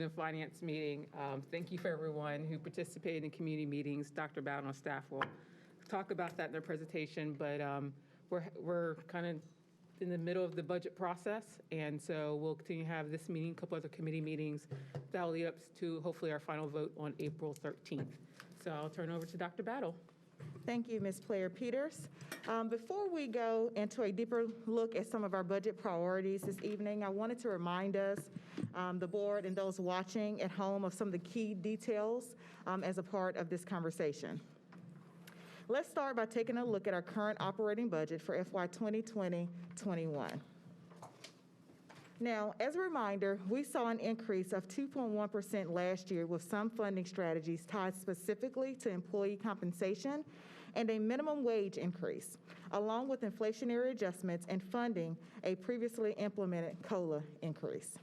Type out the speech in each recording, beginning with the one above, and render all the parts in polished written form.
The finance meeting. Thank you for everyone who participated in community meetings. Dr. Bowden and staff will talk about that in their presentation, but we're kind of in the middle of the budget process, and so we'll continue to have this meeting, a couple other committee meetings that will lead up to hopefully our final vote on April 13th. So I'll turn over to Dr. Battle. Thank you, Ms. Player-Peters. Before we go into a deeper look at some of our budget priorities this evening, I wanted to remind us, the board and those watching at home, of some of the key details as a part of this conversation. Let's start by taking a look at our current operating budget for FY 2020-21. Now, as a reminder, we saw an increase of 2.1% last year with some funding strategies tied specifically to employee compensation and a minimum wage increase, along with inflationary adjustments and funding a previously implemented COLA increase.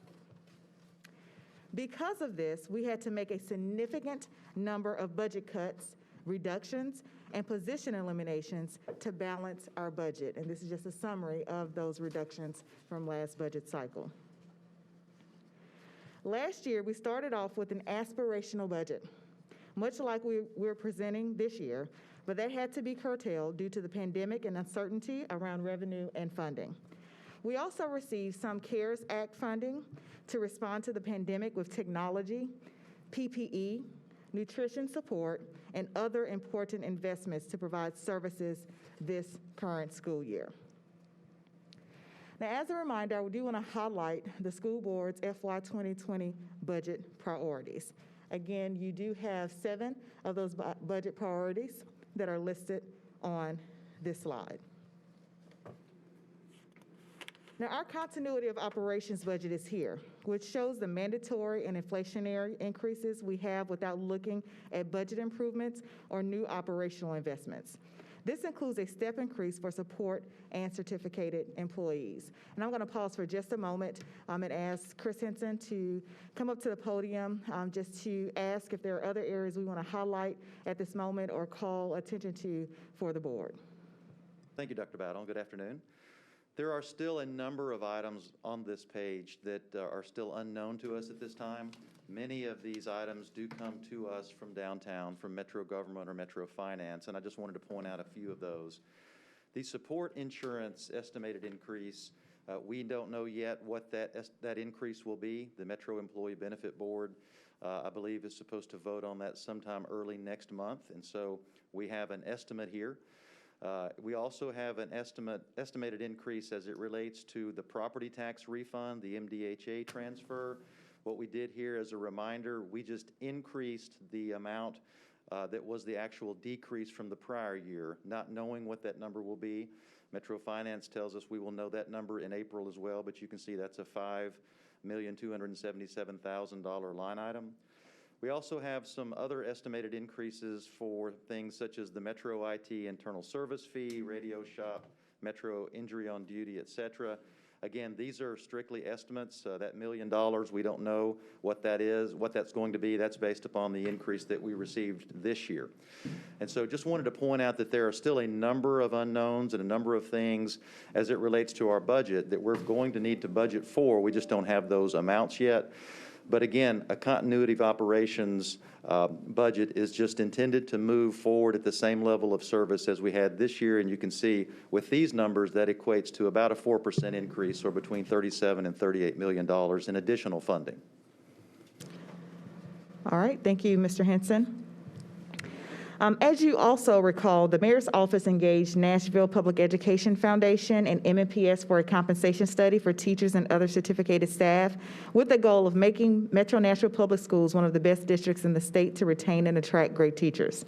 Because of this, we had to make a significant number of budget cuts, reductions, and position eliminations to balance our budget. And this is just a summary of those reductions from last budget cycle. Last year, we started off with an aspirational budget, much like we're presenting this year, but that had to be curtailed due to the pandemic and uncertainty around revenue and funding. We also received some CARES Act funding to respond to the pandemic with technology, PPE, nutrition support, and other important investments to provide services this current school year. Now, as a reminder, I do want to highlight the school board's FY 2020 budget priorities. Again, you do have 7 of those budget priorities that are listed on this slide. Now, our continuity of operations budget is here, which shows the mandatory and inflationary increases we have without looking at budget improvements or new operational investments. This includes a step increase for support and certificated employees. And I'm going to pause for just a moment and ask Chris Henson to come up to the podium just to ask if there are other areas we want to highlight at this moment or call attention to for the board. Thank you, Dr. Battle. Good afternoon. There are still a number of items on this page that are still unknown to us at this time. Many of these items do come to us from downtown, from Metro Government or Metro Finance, and I just wanted to point out a few of those. The support insurance estimated increase, we don't know yet what that increase will be. The Metro Employee Benefit Board, I believe, is supposed to vote on that sometime early next month, and so we have an estimate here. We also have an estimated increase as it relates to the property tax refund, the MDHA transfer. What we did here, as a reminder, we just increased the amount that was the actual decrease from the prior year, not knowing what that number will be. Metro Finance tells us we will know that number in April as well, but you can see that's a $5,277,000 line item. We also have some other estimated increases for things such as the Metro IT internal service fee, radio shop, Metro injury on duty, etc. Again, these are strictly estimates. That $1 million, we don't know what that is, what that's going to be. That's based upon the increase that we received this year. And so just wanted to point out that there are still a number of unknowns and a number of things as it relates to our budget that we're going to need to budget for. We just don't have those amounts yet. But again, a continuity of operations budget is just intended to move forward at the same level of service as we had this year. And you can see with these numbers, that equates to about a 4% increase, or between $37 and $38 million in additional funding. All right, thank you, Mr. Henson. As you also recall, the Mayor's Office engaged Nashville Public Education Foundation and MNPS for a compensation study for teachers and other certificated staff with the goal of making Metro Nashville Public Schools one of the best districts in the state to retain and attract great teachers.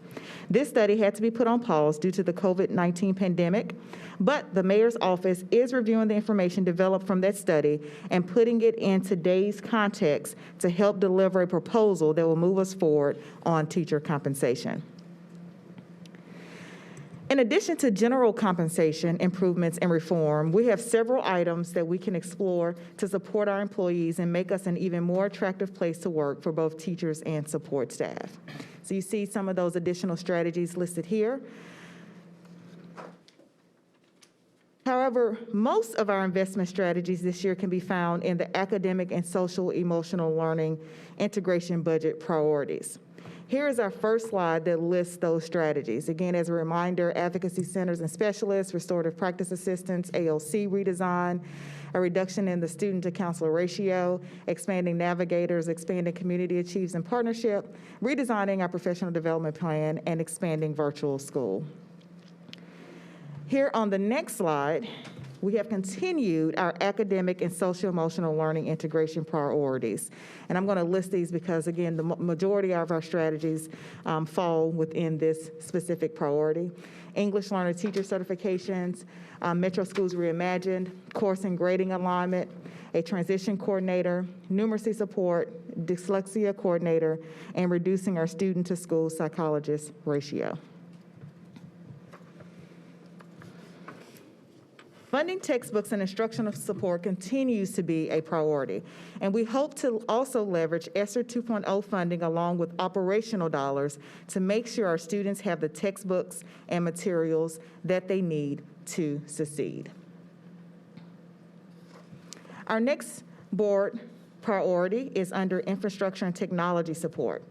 This study had to be put on pause due to the COVID-19 pandemic, but the Mayor's Office is reviewing the information developed from that study and putting it in today's context to help deliver a proposal that will move us forward on teacher compensation. In addition to general compensation improvements and reform, we have several items that we can explore to support our employees and make us an even more attractive place to work for both teachers and support staff. So you see some of those additional strategies listed here. However, However, most of our investment strategies this year can be found in the academic and social emotional learning integration budget priorities. Here is our first slide that lists those strategies. Again, as a reminder, advocacy centers and specialists, restorative practice assistants, ALC redesign, a reduction in the student to counselor ratio, expanding navigators, expanding community achieves and partnership, redesigning our professional development plan, and expanding virtual school. Here on the next slide, we have continued our academic and social-emotional learning integration priorities. And I'm going to list these because, again, the majority of our strategies fall within this specific priority. English learner teacher certifications, Metro Schools Reimagined, course and grading alignment, a transition coordinator, numeracy support, dyslexia coordinator, and reducing our student to school psychologist ratio. Funding textbooks and instructional support continues to be a priority, and we hope to also leverage ESSER 2.0 funding along with operational dollars to make sure our students have the textbooks and materials that they need to succeed. Our next board priority is under infrastructure and technology support.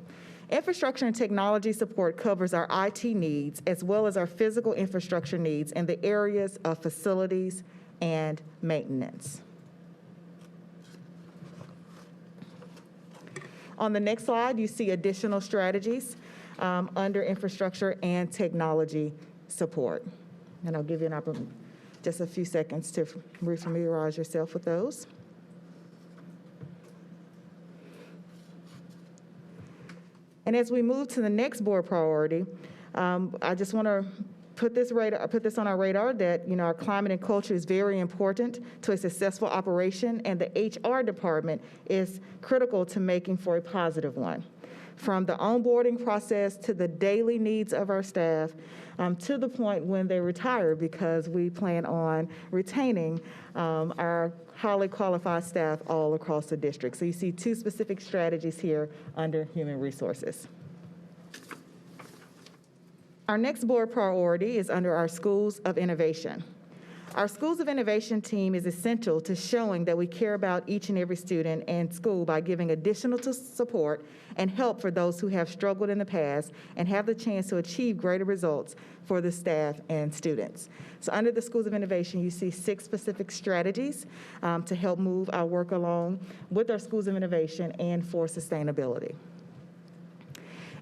Infrastructure and technology support covers our IT needs as well as our physical infrastructure needs in the areas of facilities and maintenance. On the next slide, you see additional strategies under infrastructure and technology support. And I'll give you just a few seconds to refamiliarize yourself with those. And as we move to the next board priority, I just want to put this on our radar that our climate and culture is very important to a successful operation, and the HR department is critical to making for a positive one. From the onboarding process to the daily needs of our staff, to the point when they retire, because we plan on retaining our highly qualified staff all across the district. So you see two specific strategies here under human resources. Our next board priority is under our Schools of Innovation. Our Schools of Innovation team is essential to showing that we care about each and every student and school by giving additional support and help for those who have struggled in the past and have the chance to achieve greater results for the staff and students. So under the Schools of Innovation, you see 6 specific strategies to help move our work along with our Schools of Innovation and for sustainability.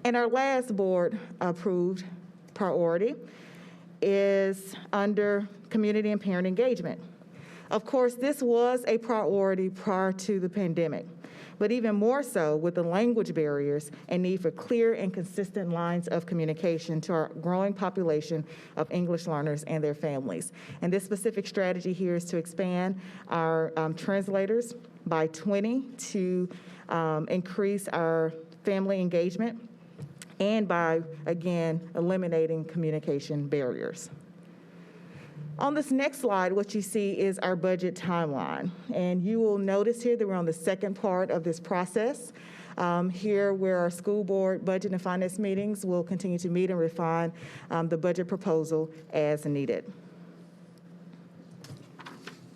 And our last board approved priority is under community and parent engagement. Of course, this was a priority prior to the pandemic, but even more so with the language barriers and need for clear and consistent lines of communication to our growing population of English learners and their families. And this specific strategy here is to expand our translators by 20 to increase our family engagement, and by, again, eliminating communication barriers. On this next slide, what you see is our budget timeline. And you will notice here that we're on the second part of this process. Here, where our school board budget and finance meetings will continue to meet and refine the budget proposal as needed.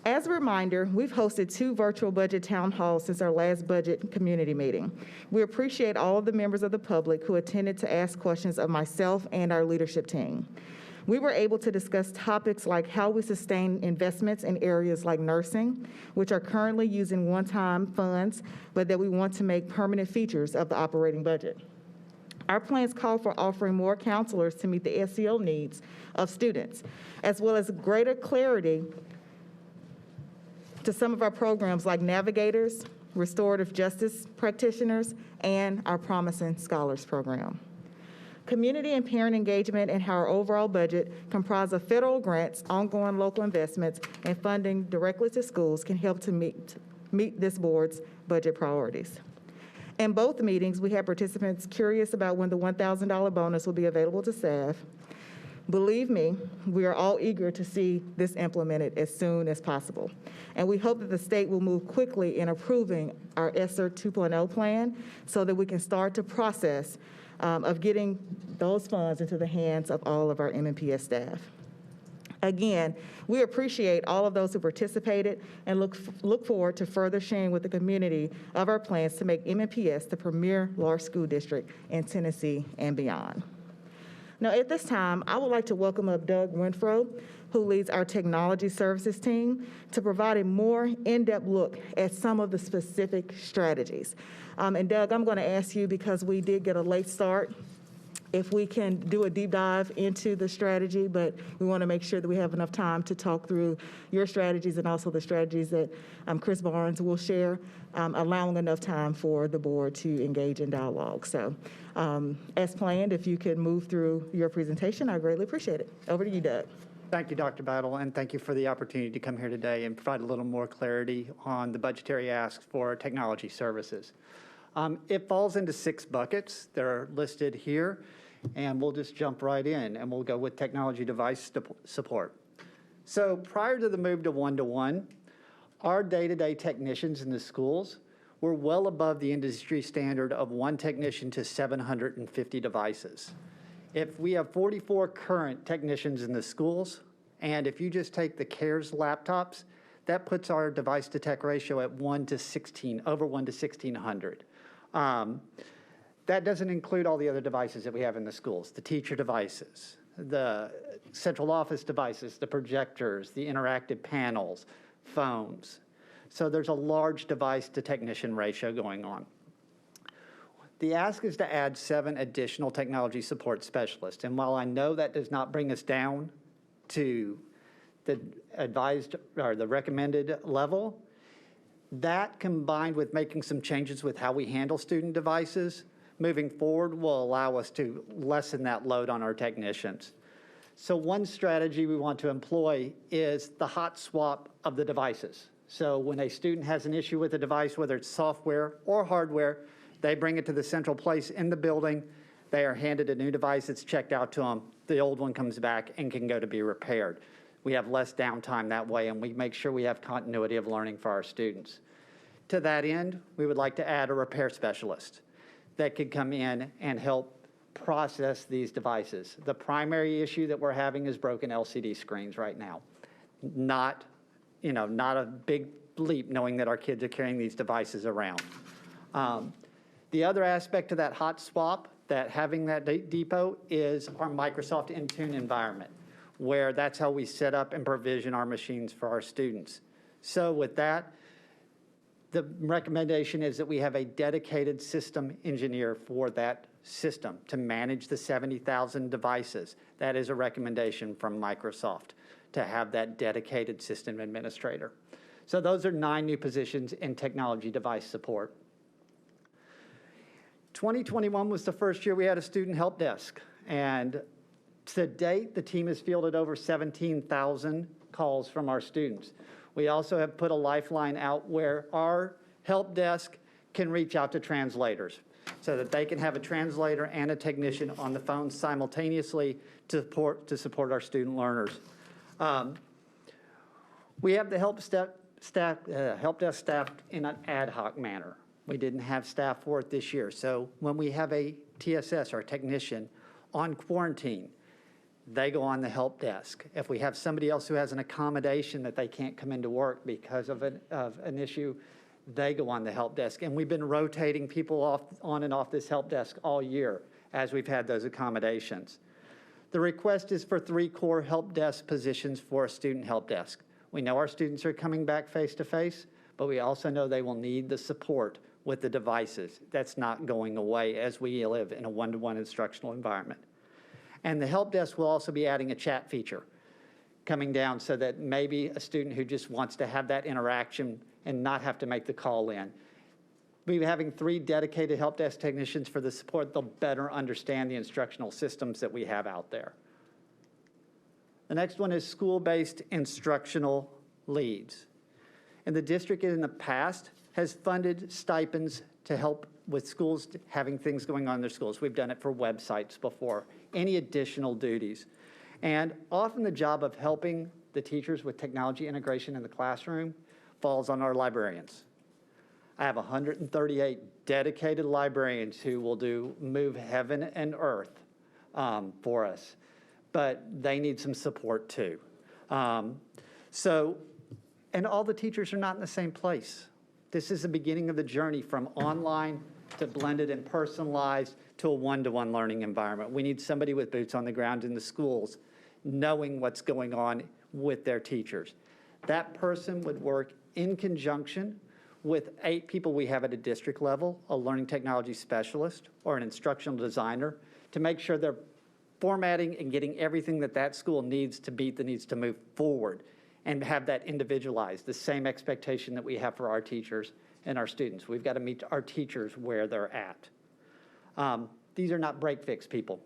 As a reminder, we've hosted 2 virtual budget town halls since our last budget community meeting. We appreciate all of the members of the public who attended to ask questions of myself and our leadership team. We were able to discuss topics like how we sustain investments in areas like nursing, which are currently using one-time funds, but that we want to make permanent features of the operating budget. Our plans call for offering more counselors to meet the SEL needs of students, as well as greater clarity to some of our programs like navigators, restorative justice practitioners, and our Promising Scholars program. Community and parent engagement and how our overall budget, comprised of federal grants, ongoing local investments, and funding directly to schools, can help to meet this board's budget priorities. In both meetings, we had participants curious about when the $1,000 bonus will be available to staff. Believe me, we are all eager to see this implemented as soon as possible. And we hope that the state will move quickly in approving our ESSER 2.0 plan so that we can start the process of getting those funds into the hands of all of our MNPS staff. Again, we appreciate all of those who participated and look forward to further sharing with the community of our plans to make MNPS the premier large school district in Tennessee and beyond. Now, at this time, I would like to welcome up Doug Renfro, who leads our technology services team, to provide a more in-depth look at some of the specific strategies. And Doug, I'm going to ask you, because we did get a late start, if we can do a deep dive into the strategy, but we want to make sure that we have enough time to talk through your strategies and also the strategies that Chris Barnes will share, allowing enough time for the board to engage in dialogue. So as planned, if you could move through your presentation, I greatly appreciate it. Over to you, Doug. Thank you, Dr. Battle, and thank you for the opportunity to come here today and provide a little more clarity on the budgetary asks for technology services. It falls into 6 buckets. They're listed here, and we'll just jump right in, and we'll go with technology device support. So prior to the move to one-to-one, our day-to-day technicians in the schools were well above the industry standard of 1 technician to 750 devices. If we have 44 current technicians in the schools, and if you just take the CARES laptops, that puts our device to tech ratio at 1 to 16, over 1 to 1,600. That doesn't include all the other devices that we have in the schools, the teacher devices, the central office devices, the projectors, the interactive panels, phones. So there's a large device to technician ratio going on. The ask is to add 7 additional technology support specialists. And while I know that does not bring us down to the advised or the recommended level, that combined with making some changes with how we handle student devices moving forward will allow us to lessen that load on our technicians. So one strategy we want to employ is the hot swap of the devices. So when a student has an issue with a device, whether it's software or hardware, they bring it to the central place in the building. They are handed a new device that's checked out to them. The old one comes back and can go to be repaired. We have less downtime that way, and we make sure we have continuity of learning for our students. To that end, we would like to add a repair specialist that could come in and help process these devices. The primary issue that we're having is broken LCD screens right now. Not a big leap knowing that our kids are carrying these devices around. The other aspect of that hot swap, that having that depot, is our Microsoft Intune environment, where that's how we set up and provision our machines for our students. So with that, the recommendation is that we have a dedicated system engineer for that system to manage the 70,000 devices. That is a recommendation from Microsoft, to have that dedicated system administrator. So those are 9 new positions in technology device support. 2021 was the first year we had a student help desk, and to date, the team has fielded over 17,000 calls from our students. We also have put a lifeline out where our help desk can reach out to translators so that they can have a translator and a technician on the phone simultaneously to support our student learners. We have the help desk staffed in an ad hoc manner. We didn't have staff for it this year. So when we have a TSS or a technician on quarantine, they go on the help desk. If we have somebody else who has an accommodation that they can't come into work because of an issue, they go on the help desk. And we've been rotating people on and off this help desk all year as we've had those accommodations. The request is for 3 core help desk positions for a student help desk. We know our students are coming back face-to-face, but we also know they will need the support with the devices. That's not going away as we live in a one-to-one instructional environment. And the help desk will also be adding a chat feature coming down so that maybe a student who just wants to have that interaction and not have to make the call in. We'll be having 3 dedicated help desk technicians for the support. They'll better understand the instructional systems that we have out there. The next one is school-based instructional leads. And the district in the past has funded stipends to help with schools having things going on in their schools. We've done it for websites before, any additional duties. And often the job of helping the teachers with technology integration in the classroom falls on our librarians. I have 138 dedicated librarians who will move heaven and earth for us, but they need some support too. And all the teachers are not in the same place. This is the beginning of the journey from online to blended and personalized to a one-to-one learning environment. We need somebody with boots on the ground in the schools, knowing what's going on with their teachers. That person would work in conjunction with 8 people we have at a district level, a learning technology specialist or an instructional designer, to make sure they're formatting and getting everything that that school needs to meet the needs to move forward and have that individualized, the same expectation that we have for our teachers and our students. We've got to meet our teachers where they're at. These are not break-fix people.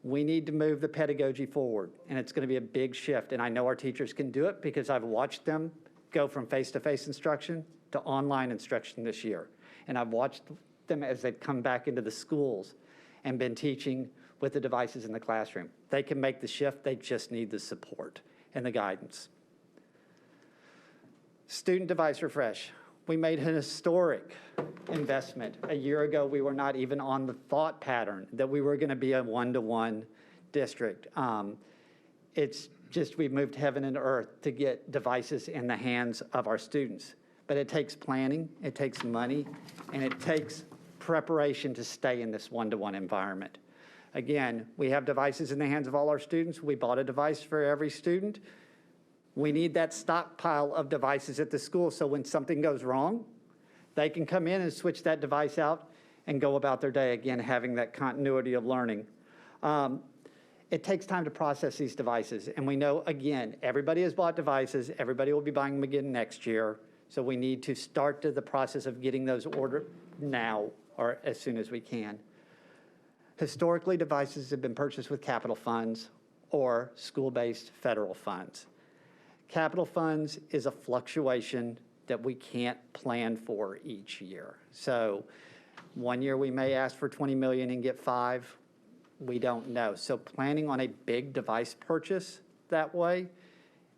We need to move the pedagogy forward, and it's going to be a big shift. And I know our teachers can do it because I've watched them go from face-to-face instruction to online instruction this year. And I've watched them as they've come back into the schools and been teaching with the devices in the classroom. They can make the shift. They just need the support and the guidance. Student device refresh. We made an historic investment. A year ago, we were not even on the thought pattern that we were going to be a one-to-one district. It's just we've moved heaven and earth to get devices in the hands of our students. But it takes planning, it takes money, and it takes preparation to stay in this one-to-one environment. Again, we have devices in the hands of all our students. We bought a device for every student. We need that stockpile of devices at the school so when something goes wrong, they can come in and switch that device out and go about their day, again, having that continuity of learning. It takes time to process these devices. And we know, again, everybody has bought devices. Everybody will be buying them again next year. So we need to start the process of getting those ordered now or as soon as we can. Historically, devices have been purchased with capital funds or school-based federal funds. Capital funds is a fluctuation that we can't plan for each year. So one year we may ask for 20 million and get 5. We don't know. So planning on a big device purchase that way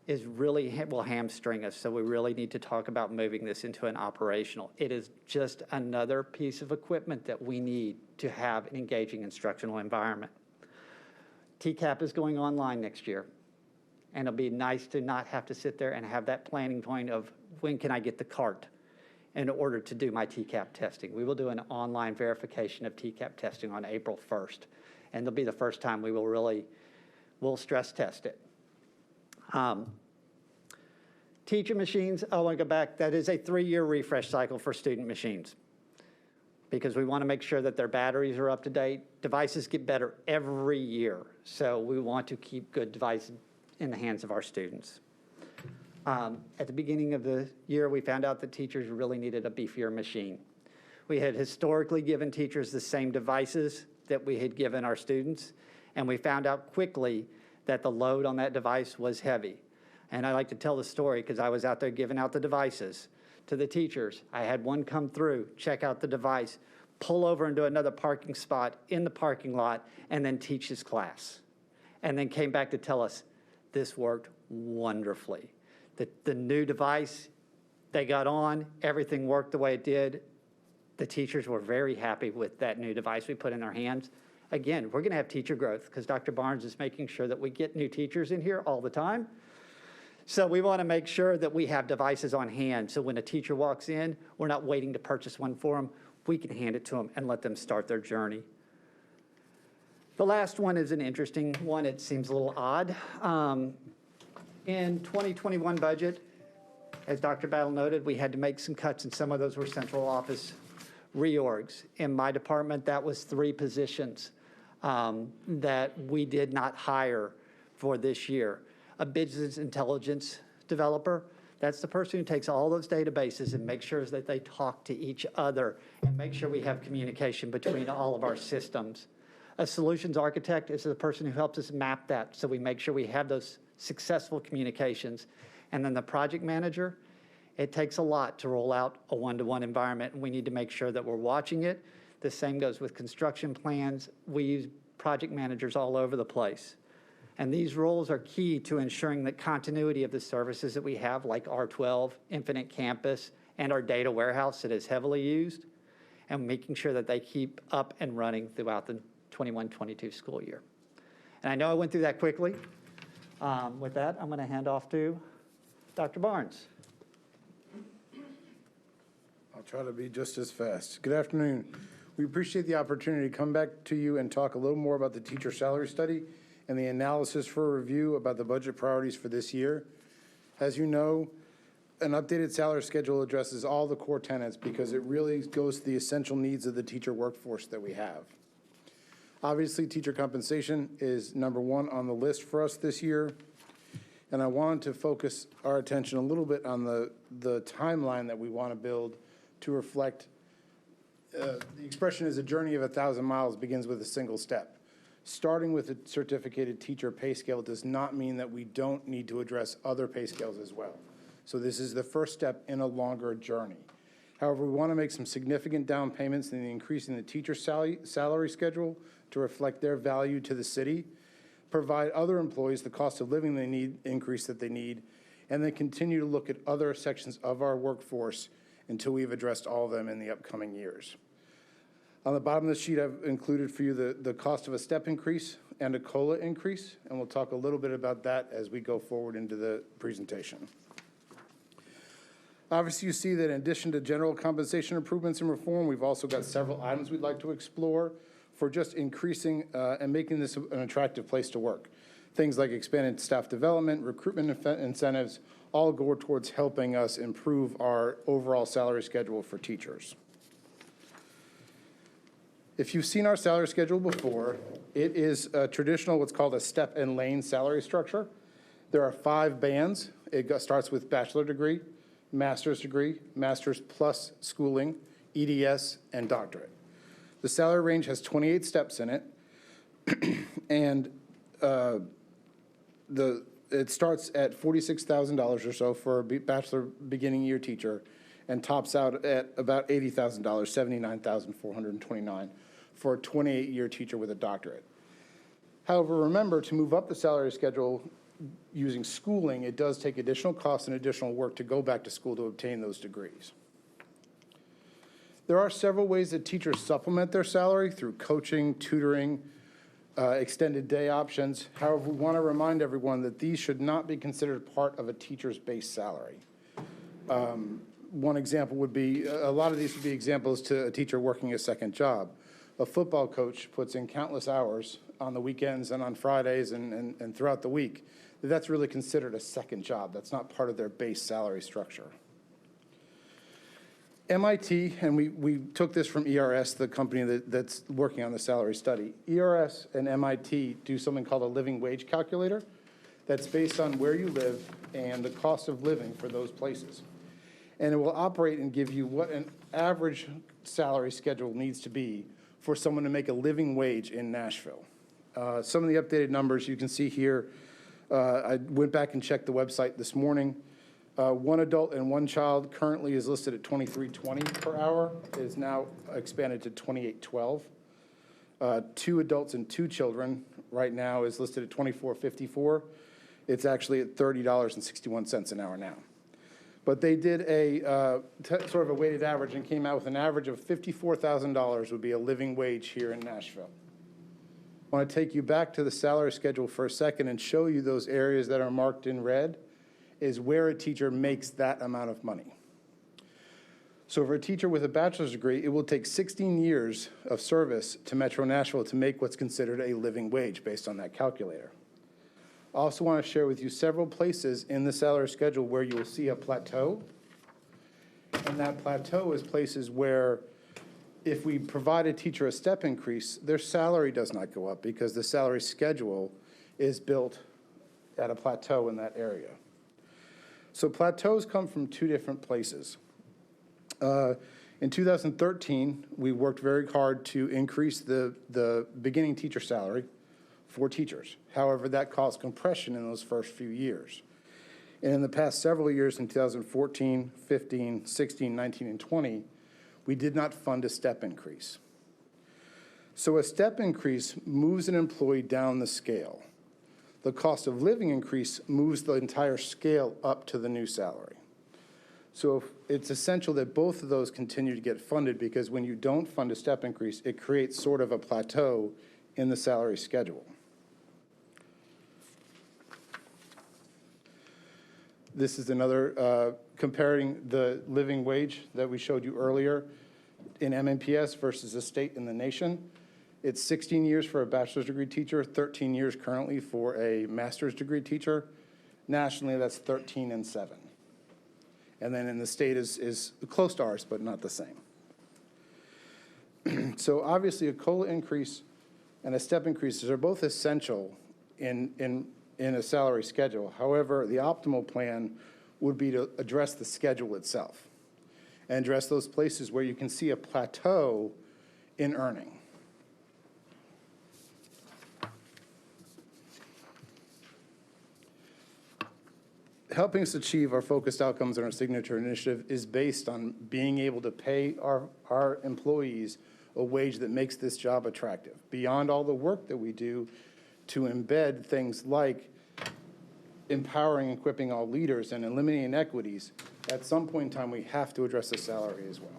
is really will hamstring us. So we really need to talk about moving this into an operational. It is just another piece of equipment that we need to have an engaging instructional environment. TCAP is going online next year. And it'll be nice to not have to sit there and have that planning point of when can I get the cart in order to do my TCAP testing. We will do an online verification of TCAP testing on April 1st. And it'll be the first time we'll stress test it. Teacher machines, I want to go back. That is a 3-year refresh cycle for student machines because we want to make sure that their batteries are up to date. Devices get better every year. So we want to keep good devices in the hands of our students. At the beginning of the year, we found out that teachers really needed a beefier machine. We had historically given teachers the same devices that we had given our students, and we found out quickly that the load on that device was heavy. And I like to tell the story because I was out there giving out the devices to the teachers. I had one come through, check out the device, pull over into another parking spot in the parking lot, and then teach his class. And then came back to tell us, this worked wonderfully. The new device, they got on, everything worked the way it did. The teachers were very happy with that new device we put in their hands. Again, we're going to have teacher growth because Dr. Barnes is making sure that we get new teachers in here all the time. So we want to make sure that we have devices on hand so when a teacher walks in, we're not waiting to purchase one for them. We can hand it to them and let them start their journey. The last one is an interesting one. It seems a little odd. In 2021 budget, as Dr. Battle noted, we had to make some cuts, and some of those were central office reorgs. In my department, that was 3 positions that we did not hire for this year. A business intelligence developer, that's the person who takes all those databases and makes sure that they talk to each other and make sure we have communication between all of our systems. A solutions architect is the person who helps us map that so we make sure we have those successful communications. And then the project manager, it takes a lot to roll out a one-to-one environment, and we need to make sure that we're watching it. The same goes with construction plans. We use project managers all over the place. And these roles are key to ensuring the continuity of the services that we have, like R12, Infinite Campus, and our data warehouse that is heavily used, and making sure that they keep up and running throughout the 21-22 school year. And I know I went through that quickly, With that, I'm going to hand off to Dr. Barnes. I'll try to be just as fast. Good afternoon. We appreciate the opportunity to come back to you and talk a little more about the teacher salary study and the analysis for review about the budget priorities for this year. As you know, an updated salary schedule addresses all the core tenets because it really goes to the essential needs of the teacher workforce that we have. Obviously, teacher compensation is number one on the list for us this year. And I wanted to focus our attention a little bit on the timeline that we want to build to reflect. The expression is a journey of 1,000 miles begins with a single step. Starting with a certificated teacher pay scale does not mean that we don't need to address other pay scales as well. So this is the first step in a longer journey. However, we want to make some significant down payments in the increasing the teacher salary schedule to reflect their value to the city, provide other employees the cost of living they need, increase that they need, and then continue to look at other sections of our workforce until we've addressed all of them in the upcoming years. On the bottom of the sheet, I've included for you the cost of a step increase and a COLA increase, and we'll talk a little bit about that as we go forward into the presentation. Obviously, you see that in addition to general compensation improvements and reform, we've also got several items we'd like to explore for just increasing and making this an attractive place to work. Things like expanded staff development, recruitment incentives, all go towards helping us improve our overall salary schedule for teachers. If you've seen our salary schedule before, it is a traditional, what's called a step and lane salary structure. There are 5 bands. It starts with bachelor degree, master's degree, master's plus schooling, EDS, and doctorate. The salary range has 28 steps in it, and it starts at $46,000 or so for a bachelor beginning year teacher and tops out at about $80,000, $79,429 for a 28-year teacher with a doctorate. However, remember, to move up the salary schedule using schooling, it does take additional costs and additional work to go back to school to obtain those degrees. There are several ways that teachers supplement their salary through coaching, tutoring, extended day options. However, we want to remind everyone that these should not be considered part of a teacher's base salary. One example would be, a lot of these would be examples to a teacher working a second job. A football coach puts in countless hours on the weekends and on Fridays and throughout the week. That's really considered a second job. That's not part of their base salary structure. MIT, and we took this from ERS, the company that's working on the salary study. ERS and MIT do something called a living wage calculator that's based on where you live and the cost of living for those places. And it will operate and give you what an average salary schedule needs to be for someone to make a living wage in Nashville. Some of the updated numbers you can see here. I went back and checked the website this morning. One adult and one child currently is listed at $23.20 per hour. It is now expanded to $28.12. 2 adults and 2 children right now is listed at $24.54. It's actually at $30.61 an hour now. But they did a sort of a weighted average and came out with an average of $54,000 would be a living wage here in Nashville. I want to take you back to the salary schedule for a second and show you those areas that are marked in red is where a teacher makes that amount of money. So for a teacher with a bachelor's degree, it will take 16 years of service to Metro Nashville to make what's considered a living wage based on that calculator. I also want to share with you several places in the salary schedule where you will see a plateau. And that plateau is places where if we provide a teacher a step increase, their salary does not go up because the salary schedule is built at a plateau in that area. So plateaus come from 2 different places. In 2013, we worked very hard to increase the beginning teacher salary for teachers. However, that caused compression in those first few years. And in the past several years, in 2014, 15, 16, 19, and 20, we did not fund a step increase. So a step increase moves an employee down the scale. The cost of living increase moves the entire scale up to the new salary. So it's essential that both of those continue to get funded because when you don't fund a step increase, it creates sort of a plateau in the salary schedule. This is another comparing the living wage that we showed you earlier in MNPS versus the state and the nation. It's 16 years for a bachelor's degree teacher, 13 years currently for a master's degree teacher. Nationally, that's 13 and 7. And then in the state is close to ours, but not the same. So obviously, a COLA increase and a step increases are both essential in a salary schedule. However, the optimal plan would be to address the schedule itself and address those places where you can see a plateau in earning. Helping us achieve our focused outcomes in our signature initiative is based on being able to pay our employees a wage that makes this job attractive. Beyond all the work that we do to embed things like empowering and equipping all leaders and eliminating inequities, at some point in time, we have to address the salary as well.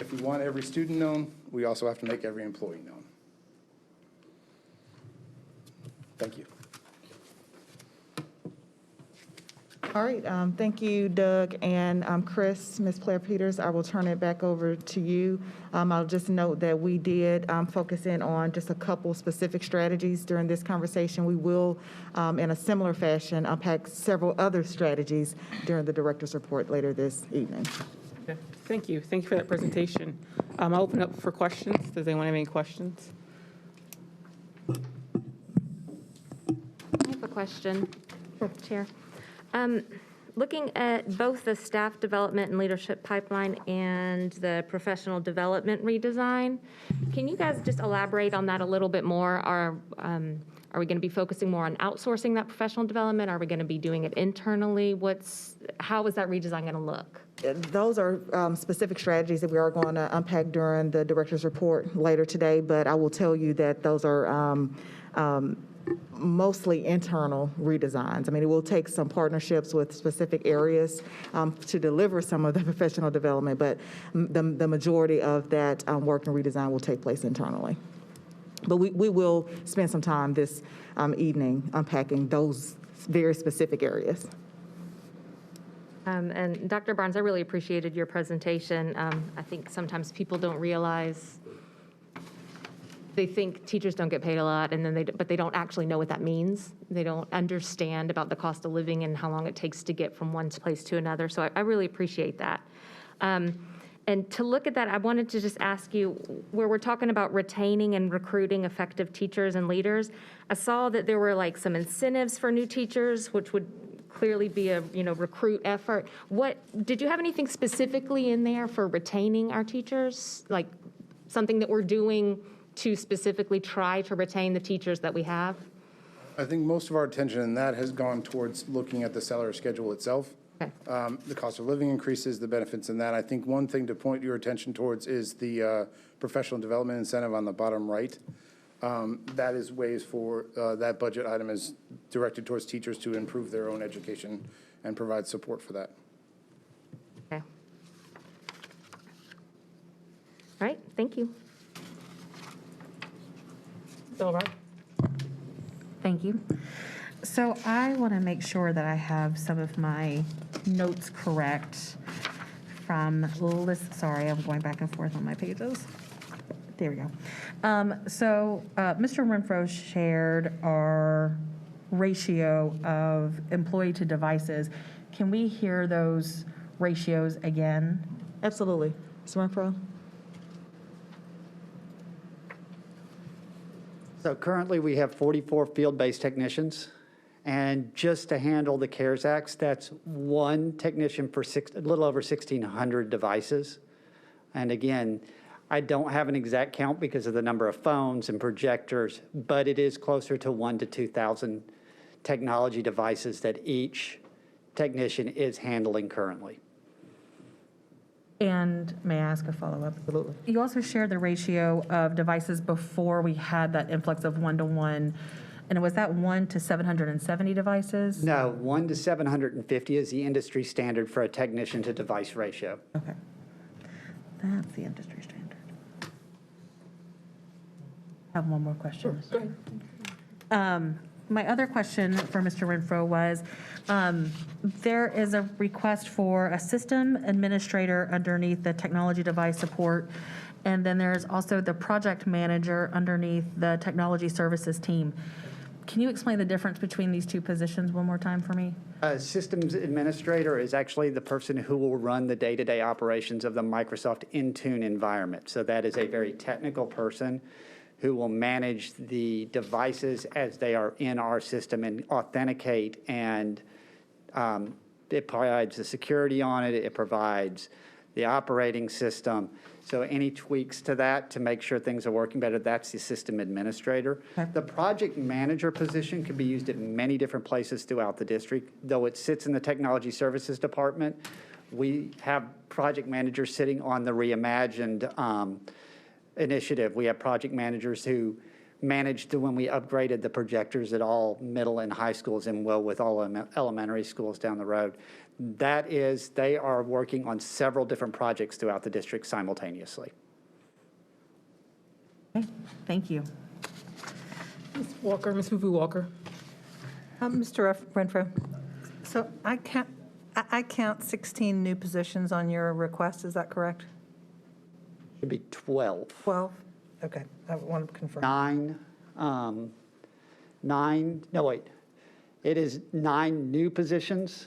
If we want every student known, we also have to make every employee known. Thank you. All right, thank you, Doug and Chris. Ms. Claire Peters, I will turn it back over to you. I'll just note that we did focus in on just a couple specific strategies during this conversation. We will, in a similar fashion, unpack several other strategies during the director's report later this evening. Okay. Thank you. Thank you for that presentation. I'll open up for questions. Does anyone have any questions? I have a question, Chair. Looking at both the staff development and leadership pipeline and the professional development redesign, can you guys just elaborate on that a little bit more? Are we going to be focusing more on outsourcing that professional development? Are we going to be doing it internally? How is that redesign going to look? Those are specific strategies that we are going to unpack during the director's report later today, but I will tell you that those are mostly internal redesigns. I mean, it will take some partnerships with specific areas to deliver some of the professional development, but the majority of that work and redesign will take place internally. But we will spend some time this evening unpacking those very specific areas. And Dr. Barnes, I really appreciated your presentation. I think sometimes people don't realize, they think teachers don't get paid a lot, and then but they don't actually know what that means. They don't understand about the cost of living and how long it takes to get from one place to another. So I really appreciate that. And to look at that, I wanted to just ask you, where we're talking about retaining and recruiting effective teachers and leaders, I saw that there were like some incentives for new teachers, which would clearly be a recruit effort. Did you have anything specifically in there for retaining our teachers? Like something that we're doing to specifically try to retain the teachers that we have? I think most of our attention in that has gone towards looking at the salary schedule itself. Okay. The cost of living increases, the benefits in that. I think one thing to point your attention towards is the professional development incentive on the bottom right. That is ways for that budget item is directed towards teachers to improve their own education and provide support for that. Okay. All right, thank you. All right. Thank you. So I want to make sure that I have some of my notes correct from sorry, I'm going back and forth on my pages. There we go. So Mr. Renfro shared our ratio of employee to devices. Can we hear those ratios again? Absolutely. Ms. Renfro? So currently, we have 44 field-based technicians, and just to handle the CARES Act, that's one technician for a little over 1,600 devices. And again, I don't have an exact count because of the number of phones and projectors, but it is closer to 1,000 to 2,000 technology devices that each technician is handling currently. And may I ask a follow-up? Absolutely. You also shared the ratio of devices before we had that influx of 1-to-1. And was that 1 to 770 devices? No, 1 to 750 is the industry standard for a technician to device ratio. Okay. That's the industry standard. I have one more question. Go ahead. my other question for Mr. Renfro was, there is a request for a system administrator underneath the technology device support, and then there's also the project manager underneath the technology services team. Can you explain the difference between these two positions one more time for me? Systems administrator is actually the person who will run the day-to-day operations of the Microsoft Intune environment. So that is a very technical person who will manage the devices as they are in our system and authenticate, and it provides the security on it, it provides the operating system. So any tweaks to that to make sure things are working better, that's the system administrator. Okay. The project manager position can be used at many different places throughout the district. Though it sits in the technology services department, we have project managers sitting on the reimagined initiative. We have project managers who managed when we upgraded the projectors at all middle and high schools, and well, with all elementary schools down the road. That is, they are working on several different projects throughout the district simultaneously. Okay, thank you. Ms. Walker, Ms. Fufu Walker. Mr. Renfro, so I count 16 new positions on your request, is that correct? Should be 12. 12? Okay, I want to confirm. It is 9 new positions.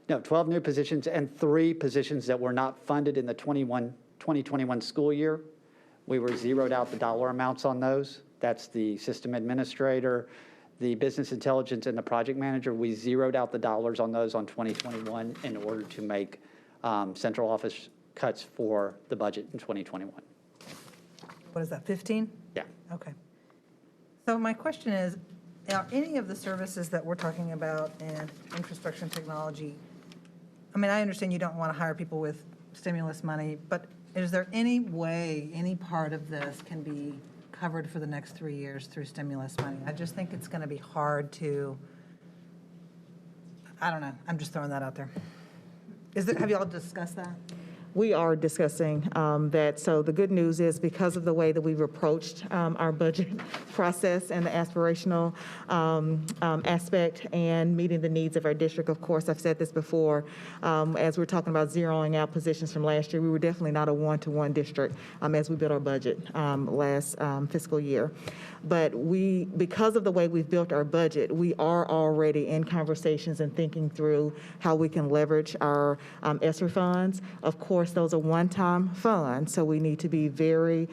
No, 12 new positions and 3 positions that were not funded in the 2021 school year. We were zeroed out the dollar amounts on those. That's the system administrator, the business intelligence, and the project manager. We zeroed out the dollars on those on 2021 in order to make central office cuts for the budget in 2021. What is that, 15? Yeah. Okay. So my question is, are any of the services that we're talking about in infrastructure and technology, I mean, I understand you don't want to hire people with stimulus money, but is there any way, any part of this can be covered for the next 3 years through stimulus money? I just think it's going to be hard to, I don't know, I'm just throwing that out there. Have you all discussed that? We are discussing that. So the good news is, because of the way that we've approached our budget process and the aspirational aspect and meeting the needs of our district, of course, I've said this before, as we're talking about zeroing out positions from last year, we were definitely not a one-to-one district as we built our budget last fiscal year. But because of the way we've built our budget, we are already in conversations and thinking through how we can leverage our ESSER funds. Of course, those are one-time funds, so we need to be very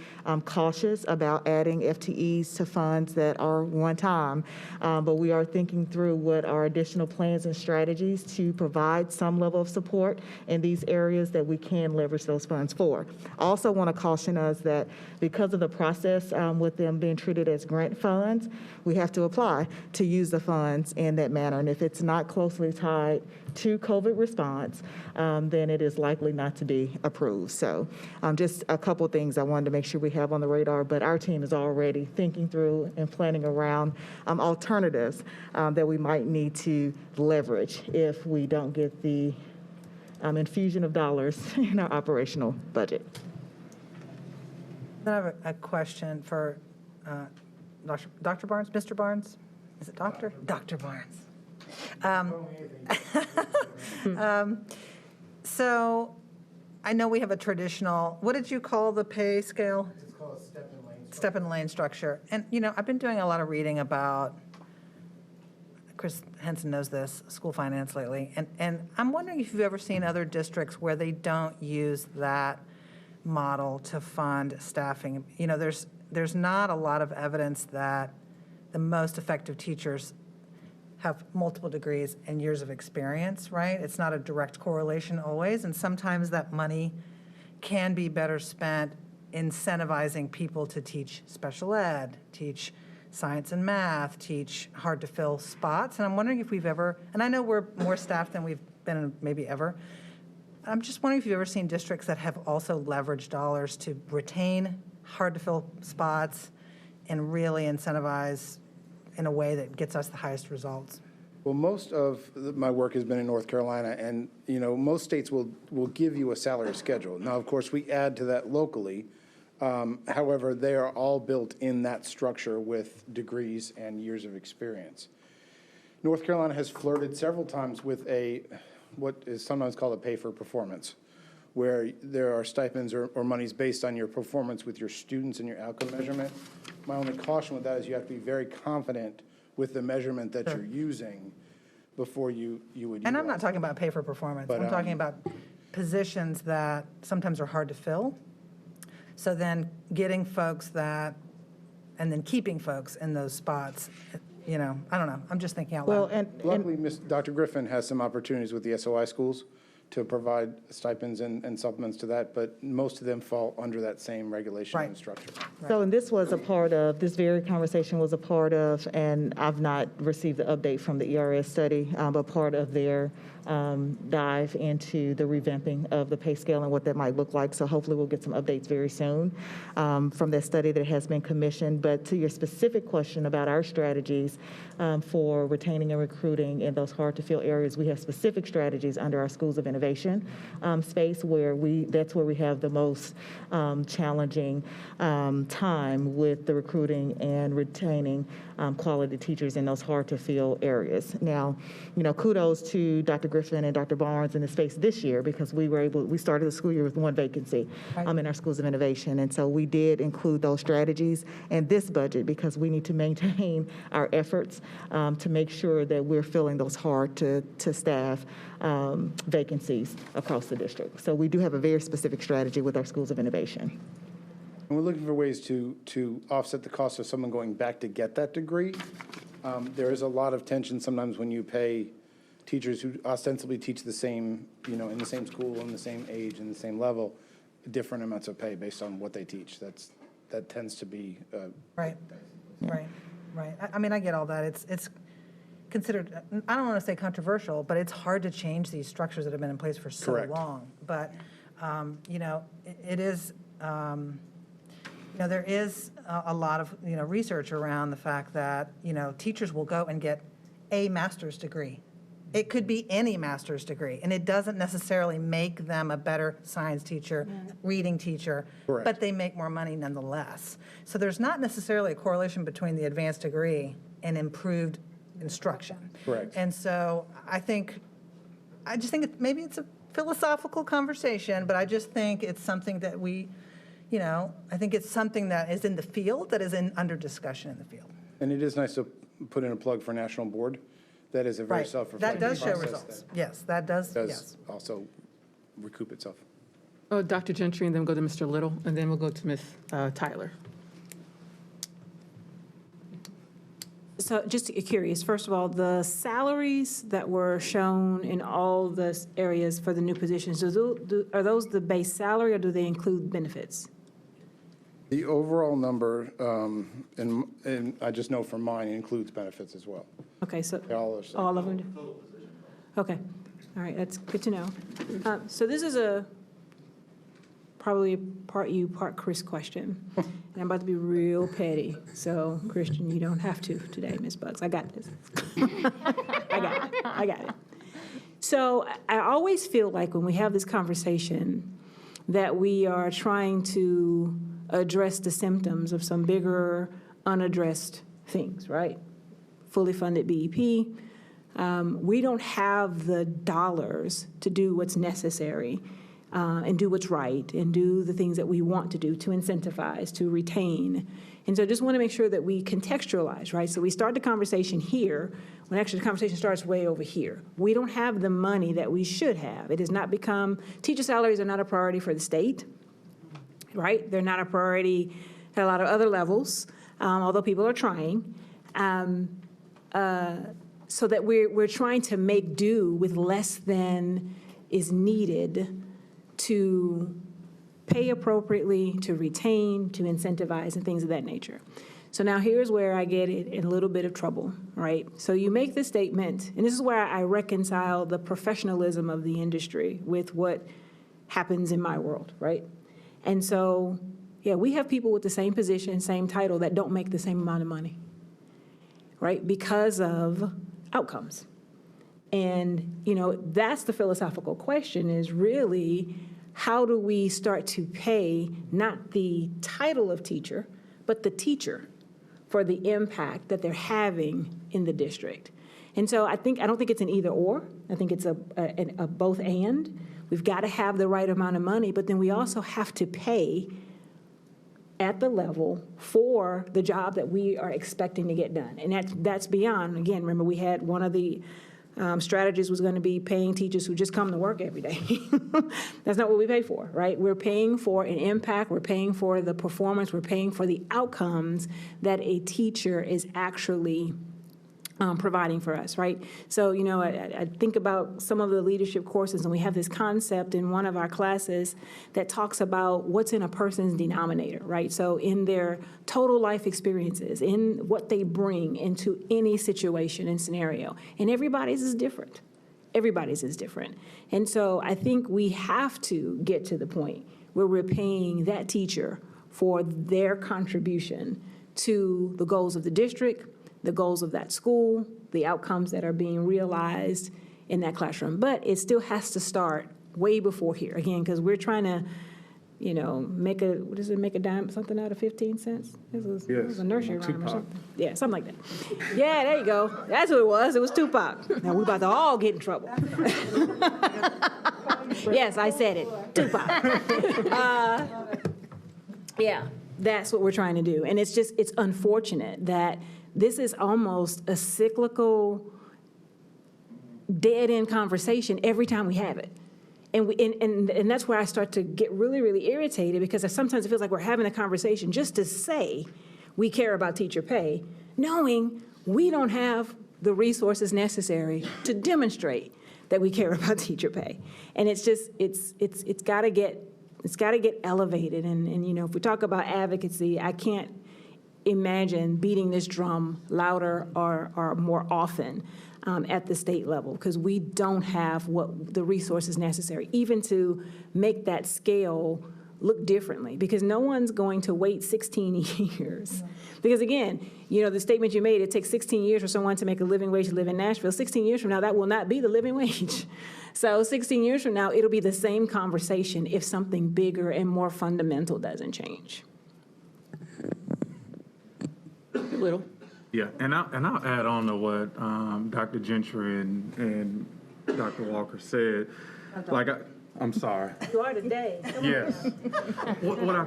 cautious about adding FTEs to funds that are one-time. But we are thinking through what are additional plans and strategies to provide some level of support in these areas that we can leverage those funds for. I also want to caution us that because of the process with them being treated as grant funds, we have to apply to use the funds in that manner. And if it's not closely tied to COVID response, then it is likely not to be approved. So just a couple of things I wanted to make sure we have on the radar, but our team is already thinking through and planning around alternatives that we might need to leverage if we don't get the infusion of dollars in our operational budget. Then I have a question for Dr. Barnes, Mr. Barnes? Is it Doctor? Dr. Barnes. So I know we have a traditional, what did you call the pay scale? It's called a step and lane. Step and lane structure. And, you know, I've been doing a lot of reading about, Chris Henson knows this, school finance lately. And I'm wondering if you've ever seen other districts where they don't use that model to fund staffing. You know, there's not a lot of evidence that the most effective teachers have multiple degrees and years of experience, right? It's not a direct correlation always, and sometimes that money can be better spent incentivizing people to teach special ed, teach science and math, teach hard-to-fill spots. And I'm wondering if we've ever, and I know we're more staffed than we've been maybe ever, I'm just wondering if you've ever seen districts that have also leveraged dollars to retain hard-to-fill spots and really incentivize in a way that gets us the highest results. Well, most of my work has been in North Carolina, and, you know, most states will give you a salary schedule. Now, of course, we add to that locally However, they are all built in that structure with degrees and years of experience. North Carolina has flirted several times with what is sometimes called a pay for performance, where there are stipends or monies based on your performance with your students and your outcome measurement. My only caution with that is you have to be very confident with the measurement that you're using before you would. And I'm not talking about pay for performance. But, I'm talking about positions that sometimes are hard to fill. So then getting folks and then keeping folks in those spots, I don't know. I'm just thinking out Well, loud. and Luckily, Dr. Griffin has some opportunities with the SOI schools to provide stipends and supplements to that, but most of them fall under that same regulation and Right. structure. so, and this was a part of, this very conversation was a part of, and I've not received the update from the ERS study, but part of their dive into the revamping of the pay scale and what that might look like. So hopefully we'll get some updates very soon from that study that has been commissioned. But to your specific question about our strategies for retaining and recruiting in those hard-to-fill areas, we have specific strategies under our Schools of Innovation space where that's where we have the most challenging time with the recruiting and retaining quality teachers in those hard-to-fill areas. Now, kudos to Dr. Griffin and Dr. Barnes in the space this year because we started the school year with one vacancy in our Schools of Innovation. And so we did include those strategies in this budget because we need to maintain our efforts to make sure that we're filling those hard-to-staff vacancies across the district. So we do have a very specific strategy with our Schools of Innovation. And we're looking for ways to offset the cost of someone going back to get that degree. There is a lot of tension sometimes when you pay teachers who ostensibly teach the same, in the same school, in the same age, in the same level, different amounts of pay based on what they teach. That tends to be. Right. I mean, I get all that. It's considered, I don't want to say controversial, but it's hard to change these structures that have been in place for so Correct. long. But, it is, there is a lot of, research around the fact that, teachers will go and get a master's degree. It could be any master's degree, and it doesn't necessarily make them a better science teacher, reading teacher, Correct. but they make more money nonetheless. So there's not necessarily a correlation between the advanced degree and improved instruction. Correct. And so I just think maybe it's a philosophical conversation, but I just think it's something that I think it's something that is in the field, that is under discussion in the field. And it is nice to put in a plug for National Board. That is a very Right. self-reflective That does show process results. Yes, that does, that yes. does also recoup itself. Oh, Dr. Gentry, and then we'll go to Mr. Little, and then we'll go to Ms. Tyler. So just curious, first of all, the salaries that were shown in all the areas for the new positions, are those the base salary or do they include benefits? The overall number, and I just know from mine, includes benefits as well. Okay, so They all are the same. all of them? Okay, all right, that's good to know. So this is probably a part you, part Chris question. And I'm about to be real petty. So Christian, you don't have to today, Ms. Bucks. I got this. I got it. So I always feel like when we have this conversation that we are trying to address the symptoms of some bigger unaddressed things, right? Fully funded BEP. We don't have the dollars to do what's necessary and do what's right and do the things that we want to do to incentivize, to retain. And so I just want to make sure that we contextualize, right? So we start the conversation here when actually the conversation starts way over here. We don't have the money that we should have. It has not become, teacher salaries are not a priority for the state, right? They're not a priority at a lot of other levels, although people are trying. So that we're trying to make do with less than is needed to pay appropriately, to retain, to incentivize, and things of that nature. So now here's where I get in a little bit of trouble, right? So you make the statement, and this is where I reconcile the professionalism of the industry with what happens in my world, right? And so, yeah, we have people with the same position, same title that don't make the same amount of money, right? Because of outcomes. And, that's the philosophical question is really, how do we start to pay not the title of teacher, but the teacher for the impact that they're having in the district? And so I don't think it's an either or. I think it's a both and. We've got to have the right amount of money, but then we also have to pay at the level for the job that we are expecting to get done. And that's beyond, again, remember we had one of the strategies was going to be paying teachers who just come to work every day. That's not what we pay for, right? We're paying for an impact, we're paying for the performance, we're paying for the outcomes that a teacher is actually providing for us, right? So, I think about some of the leadership courses, and we have this concept in one of our classes that talks about what's in a person's denominator, right? So in their total life experiences, in what they bring into any situation and scenario. And everybody's is different. Everybody's is different. And so I think we have to get to the point where we're paying that teacher for their contribution to the goals of the district, the goals of that school, the outcomes that are being realized in that classroom. But it still has to start way before here, again, because we're trying to, make a dime, something out of 15 cents? It was a nursery rhyme or something. Yeah, something like that. Yeah, there you go. That's what it was. It was Tupac. Now, we're about to all get in trouble. Yes, I said it. Tupac. Yeah, that's what we're trying to do. And it's unfortunate that this is almost a cyclical, dead-end conversation every time we have it. And that's where I start to get really, really irritated, because sometimes it feels like we're having a conversation just to say we care about teacher pay, knowing we don't have the resources necessary to demonstrate that we care about teacher pay. And it's got to get elevated. And if we talk about advocacy, I can't imagine beating this drum louder or more often at the state level, because we don't have the resources necessary even to make that scale look differently, because no one's going to wait 16 years. Because again, the statement you made, it takes 16 years for someone to make a living wage to live in Nashville. 16 years from now, that will not be the living wage. So 16 years from now, it'll be the same conversation if something bigger and more fundamental doesn't change. Little. Yeah, and I'll add on to what Dr. Gentry and Dr. Walker said. I'm sorry. You are today. Yes. What I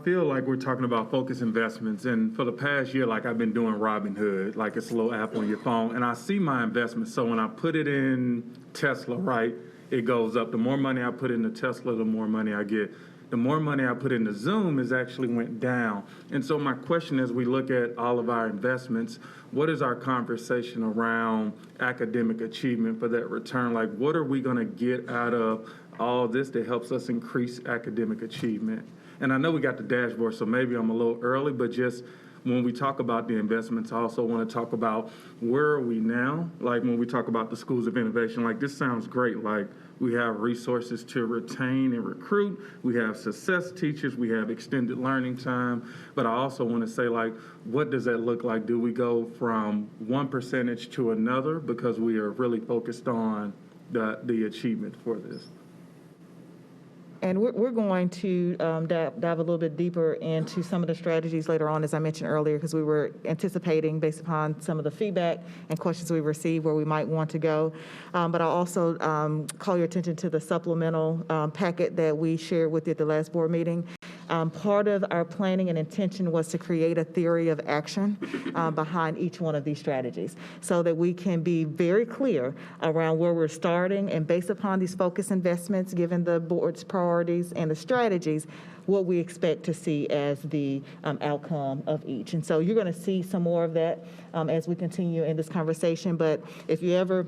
feel like we're talking about focused investments, and for the past year, I've been doing Robinhood, it's a little app on your phone, and I see my investments. So when I put it in Tesla, right, it goes up. The more money I put into Tesla, the more money I get. The more money I put into Zoom is actually went down. And so my question as we look at all of our investments, what is our conversation around academic achievement for that return? What are we going to get out of all this that helps us increase academic achievement? And I know we got the dashboard, so maybe I'm a little early, but just when we talk about the investments, I also want to talk about where are we now? When we talk about the schools of innovation, this sounds great. We have resources to retain and recruit. We have success teachers. We have extended learning time. But I also want to say, what does that look like? Do we go from one percentage to another because we are really focused on the achievement for this? And we're going to dive a little bit deeper into some of the strategies later on, as I mentioned earlier, because we were anticipating, based upon some of the feedback and questions we received, where we might want to go. But I'll also call your attention to the supplemental packet that we shared with you at the last board meeting. Part of our planning and intention was to create a theory of action behind each one of these strategies, so that we can be very clear around where we're starting, and based upon these focus investments, given the board's priorities and the strategies, what we expect to see as the outcome of each. And so you're going to see some more of that as we continue in this conversation. But if you ever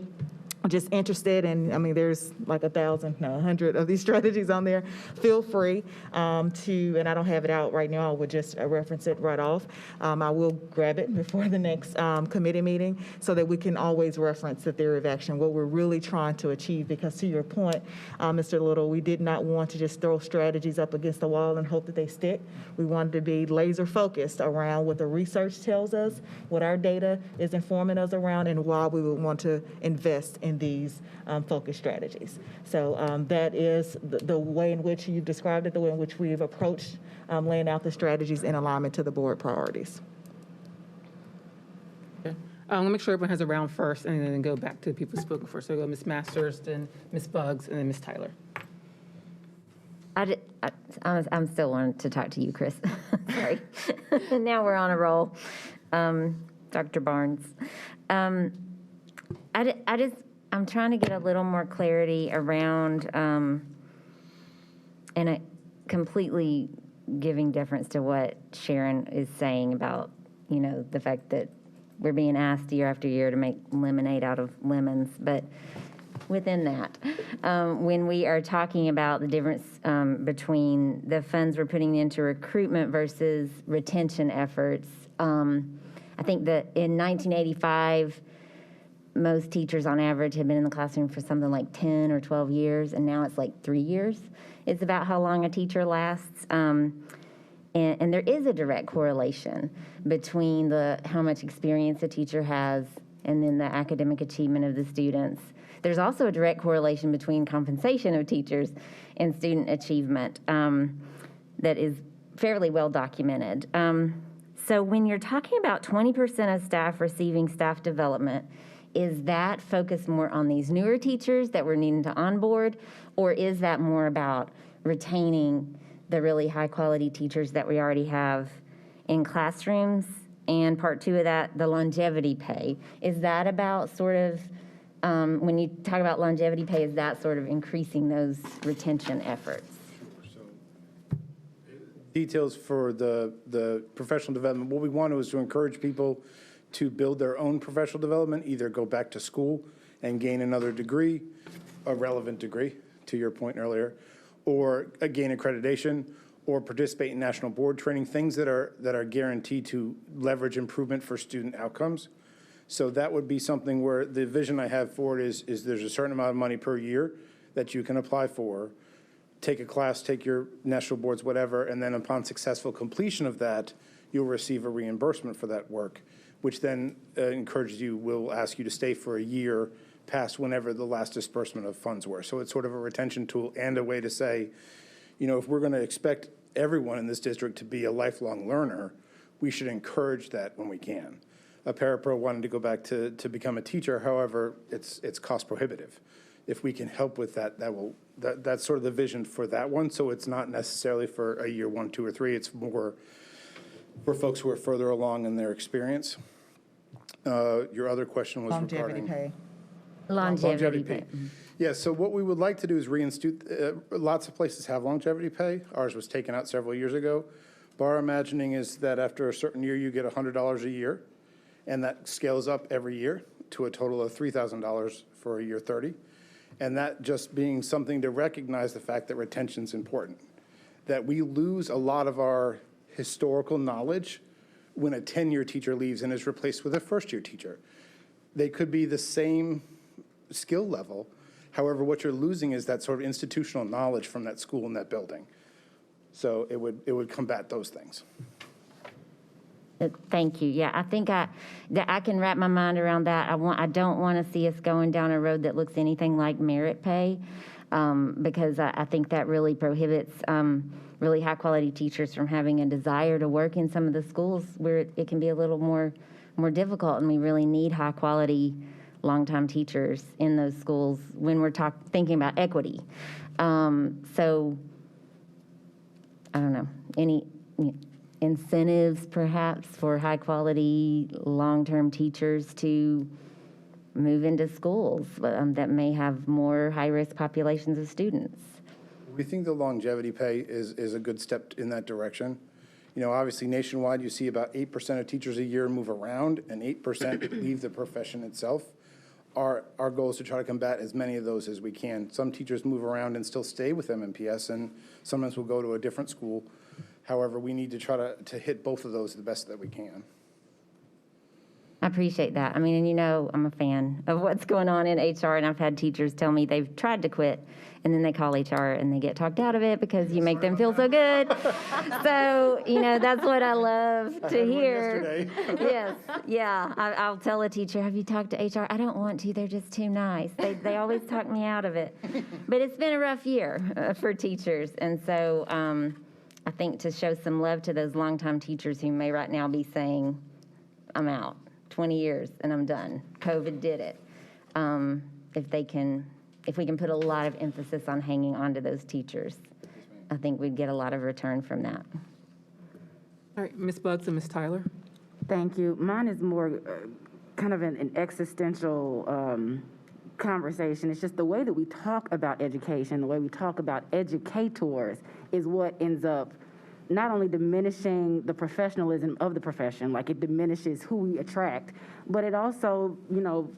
just interested, and there's 100 of these strategies on there, feel free to, and I don't have it out right now, I would just reference it right off. I will grab it before the next committee meeting, so that we can always reference the theory of action, what we're really trying to achieve. Because to your point, Mr. Little, we did not want to just throw strategies up against the wall and hope that they stick. We wanted to be laser focused around what the research tells us, what our data is informing us around, and why we would want to invest in in these focus strategies. So that is the way in which you've described it, the way in which we've approached laying out the strategies in alignment to the board priorities. Okay. Let me make sure everyone has a round first, and then go back to the people spoken for. So go Ms. Masters, then Ms. Buggs, and then Ms. Tyler. I'm still wanting to talk to you, Chris. Sorry. Now we're on a roll. Dr. Barnes. I'm trying to get a little more clarity around, and completely giving deference to what Sharon is saying about, the fact that we're being asked year after year to make lemonade out of lemons. But within that, when we are talking about the difference between the funds we're putting into recruitment versus retention efforts, I think that in 1985, most teachers on average had been in the classroom for something like 10 or 12 years, and now it's like 3 years. It's about how long a teacher lasts. And there is a direct correlation between how much experience a teacher has and then the academic achievement of the students. There's also a direct correlation between compensation of teachers and student achievement that is fairly well documented. So when you're talking about 20% of staff receiving staff development, is that focused more on these newer teachers that we're needing to onboard, or is that more about retaining the really high-quality teachers that we already have in classrooms? And part two of that, the longevity pay. Is that about sort of, when you talk about longevity pay, is that sort of increasing those retention efforts? Details for the professional development. What we want is to encourage people to build their own professional development, either go back to school and gain another degree, a relevant degree, to your point earlier, or gain accreditation, or participate in national board training, things that are guaranteed to leverage improvement for student outcomes. So that would be something where the vision I have for it is there's a certain amount of money per year that you can apply for, take a class, take your national boards, whatever, and then upon successful completion of that, you'll receive a reimbursement for that work, which then will ask you to stay for a year past whenever the last disbursement of funds were. So it's sort of a retention tool and a way to say, if we're going to expect everyone in this district to be a lifelong learner, we should encourage that when we can. A parapro wanted to go back to become a teacher, however, it's cost prohibitive. If we can help with that, that's sort of the vision for that one. So it's not necessarily for a year 1, 2, or 3. It's more for folks who are further along in their experience. Your other question was Longevity regarding pay. Longevity pay. Yeah, so what we would like to do is reinstitute, lots of places have longevity pay. Ours was taken out several years ago. But our imagining is that after a certain year, you get $100 a year, and that scales up every year to a total of $3,000 for a year 30. And that just being something to recognize the fact that retention is important, that we lose a lot of our historical knowledge when a 10-year teacher leaves and is replaced with a first-year teacher. They could be the same skill level. However, what you're losing is that sort of institutional knowledge from that school and that building. So it would combat those things. Thank you. Yeah, I think I can wrap my mind around that. I don't want to see us going down a road that looks anything like merit pay, because I think that really prohibits really high quality teachers from having a desire to work in some of the schools where it can be a little more difficult, and we really need high quality long-time teachers in those schools when we're thinking about equity. So I don't know, any incentives perhaps for high quality long-term teachers to move into schools that may have more high-risk populations of students? We think the longevity pay is a good step in that direction. Obviously nationwide, you see about 8% of teachers a year move around and 8% leave the profession itself. Our goal is to try to combat as many of those as we can. Some teachers move around and still stay with MNPS, and sometimes we'll go to a different school. However, we need to try to hit both of those the best that we can. I appreciate that. I mean, and you know, I'm a fan of what's going on in HR, and I've had teachers tell me they've tried to quit, and then they call HR and they get talked out of it because you make them feel so good. So, you know, that's what I love to hear. Yes, yeah. I'll tell a teacher, have you talked to HR? I don't want to. They're just too nice. They always talk me out of it. But it's been a rough year for teachers, and so I think to show some love to those longtime teachers who may right now be saying, I'm out. 20 years and I'm done. COVID did it. If we can put a lot of emphasis on hanging on to those teachers, I think we'd get a lot of return from that. All right, Ms. Bugs and Ms. Tyler. Thank you. Mine is more kind of an existential conversation. It's just the way that we talk about education, the way we talk about educators is what ends up not only diminishing the professionalism of the profession, like it diminishes who we attract, but it also, you know,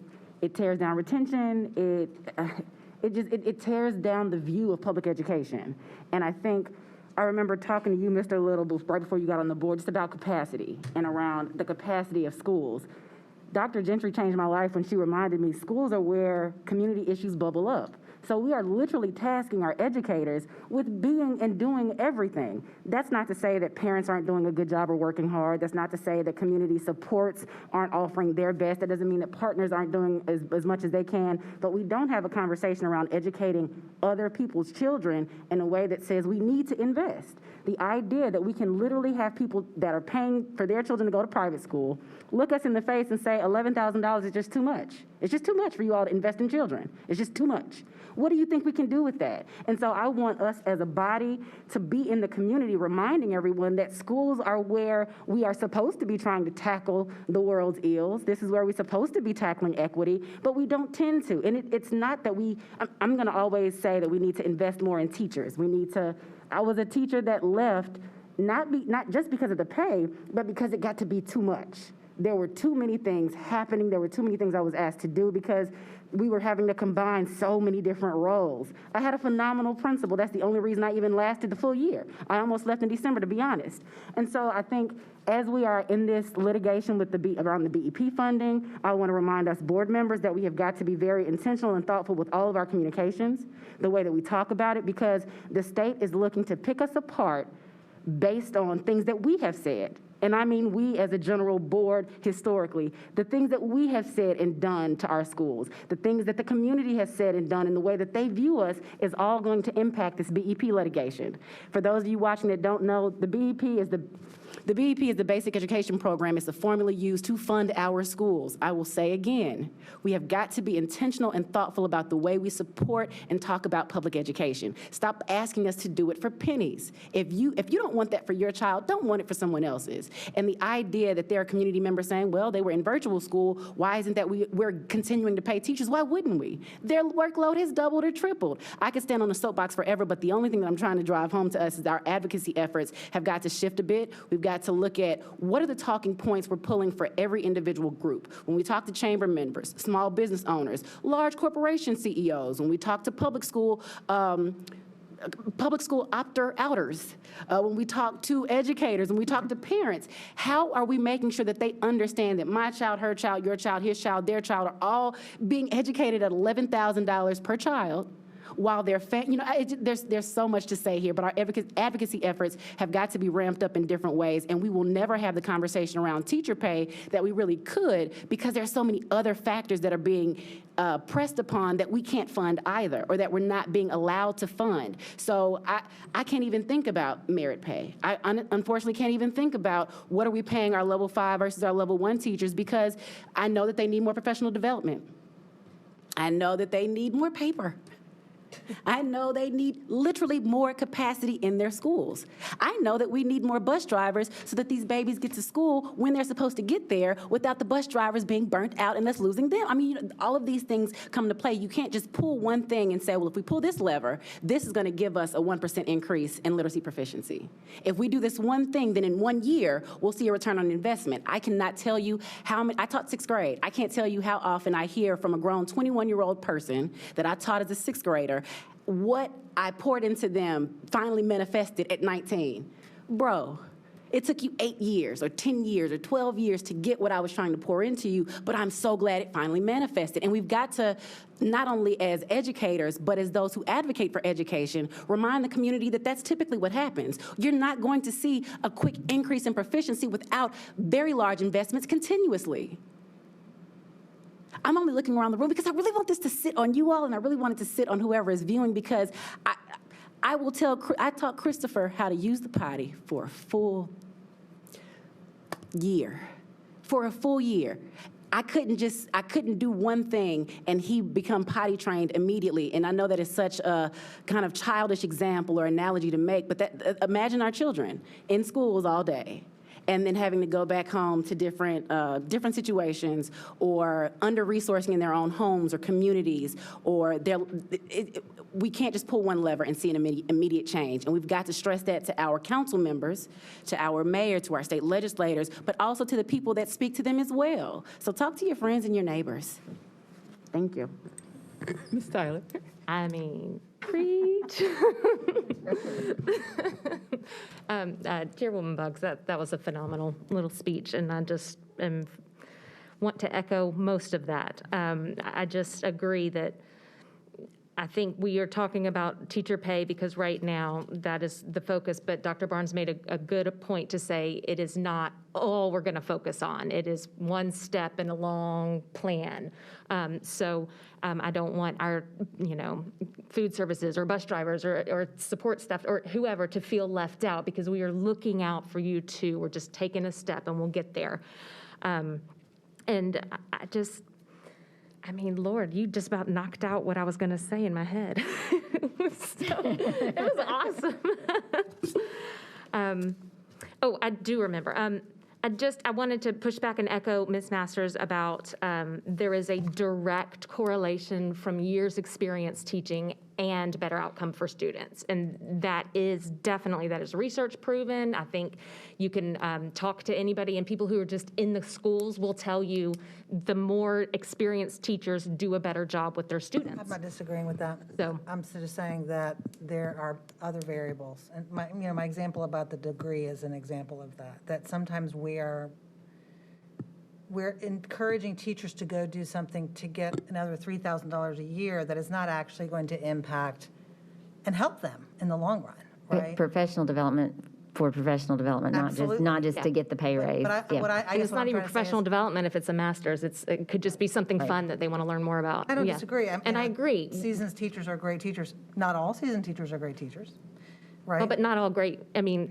it tears down retention. It tears down the view of public education. And I think I remember talking to you, Mr. Little, right before you got on the board, just about capacity and around the capacity of schools. Dr. Gentry changed my life when she reminded me schools are where community issues bubble up. So we are literally tasking our educators with being and doing everything. That's not to say that parents aren't doing a good job or working hard. That's not to say that community supports aren't offering their best. That doesn't mean that partners aren't doing as much as they can. But we don't have a conversation around educating other people's children in a way that says we need to invest. The idea that we can literally have people that are paying for their children to go to private school look us in the face and say $11,000 is just too much. It's just too much for you all to invest in children. It's just too much. What do you think we can do with that? And so I want us as a body to be in the community reminding everyone that schools are where we are supposed to be trying to tackle the world's ills. This is where we're supposed to be tackling equity, but we don't tend to. And it's not that I'm going to always say that we need to invest more in teachers. I was a teacher that left not just because of the pay, but because it got to be too much. There were too many things happening. There were too many things I was asked to do because we were having to combine so many different roles. I had a phenomenal principal. That's the only reason I even lasted the full year. I almost left in December, to be honest. And so I think as we are in this litigation with around the BEP funding, I want to remind us board members that we have got to be very intentional and thoughtful with all of our communications, the way that we talk about it, because the state is looking to pick us apart based on things that we have said. And I mean we as a general board historically, the things that we have said and done to our schools, the things that the community has said and done and the way that they view us is all going to impact this BEP litigation. For those of you watching that don't know, the BEP is the Basic Education Program. It's the formula used to fund our schools. I will say again, we have got to be intentional and thoughtful about the way we support and talk about public education. Stop asking us to do it for pennies. If you don't want that for your child, don't want it for someone else's. And the idea that there are community members saying, well, they were in virtual school, why isn't that we're continuing to pay teachers? Why wouldn't we? Their workload has doubled or tripled. I could stand on the soapbox forever, but the only thing that I'm trying to drive home to us is our advocacy efforts have got to shift a bit. We've got to look at what are the talking points we're pulling for every individual group. When we talk to chamber members, small business owners, large corporation CEOs, when we talk to public school outers, when we talk to educators, when we talk to parents, how are we making sure that they understand that my child, her child, your child, his child, their child are all being educated at $11,000 per child? While they're, there's so much to say here, but our advocacy efforts have got to be ramped up in different ways, and we will never have the conversation around teacher pay that we really could because there's so many other factors that are being pressed upon that we can't fund either, or that we're not being allowed to fund. So I can't even think about merit pay. I unfortunately can't even think about what are we paying our level 5 versus our level 1 teachers, because I know that they need more professional development. I know that they need more paper. I know they need literally more capacity in their schools. I know that we need more bus drivers so that these babies get to school when they're supposed to get there without the bus drivers being burnt out and us losing them. I mean, all of these things come into play. You can't just pull one thing and say, well, if we pull this lever, this is going to give us a 1% increase in literacy proficiency. If we do this one thing, then in 1 year, we'll see a return on investment. I cannot tell you how many, I taught 6th grade. I can't tell you how often I hear from a grown 21-year-old person that I taught as a 6th grader what I poured into them finally manifested at 19. Bro, It took you 8 years or 10 years or 12 years to get what I was trying to pour into you, but I'm so glad it finally manifested. And we've got to, not only as educators, but as those who advocate for education, remind the community that that's typically what happens. You're not going to see a quick increase in proficiency without very large investments continuously. I'm only looking around the room because I really want this to sit on you all, and I really want it to sit on whoever is viewing, because I taught Christopher how to use the potty for a full year. For a full year. I couldn't do one thing and he become potty trained immediately. And I know that is such a kind of childish example or analogy to make, but imagine our children in schools all day, and then having to go back home to different situations, or under-resourcing in their own homes or communities, or we can't just pull one lever and see an immediate change. And we've got to stress that to our council members, to our mayor, to our state legislators, but also to the people that speak to them as well. So talk to your friends and your neighbors. Thank you. Ms. Tyler. I mean, preach. Chairwoman Buggs, that was a phenomenal little speech, and I just want to echo most of that. I just agree that I think we are talking about teacher pay because right now that is the focus, but Dr. Barnes made a good point to say it is not all we're going to focus on. It is one step in a long plan. I don't want our, food services or bus drivers or support staff or whoever to feel left out, because we are looking out for you too. We're just taking a step and we'll get there. Lord, you just about knocked out what I was going to say in my head. It was awesome. I do remember. I wanted to push back and echo Ms. Masters about there is a direct correlation from years' experience teaching and better outcome for students. And that is research proven. I think you can talk to anybody, and people who are just in the schools will tell you the more experienced teachers do a better job with their students. I'm not disagreeing with that. So I'm just saying that there are other variables. And my example about the degree is an example of that sometimes we're encouraging teachers to go do something to get another $3,000 a year that is not actually going to impact and help them in the long run, right? Professional development for professional development, not just to get the pay raise. It's not even professional development if it's a master's. It could just be something fun that they want to learn more about. I don't disagree. I agree. Seasoned teachers are great teachers. Not all seasoned teachers are great teachers, right? Well, but not all great. The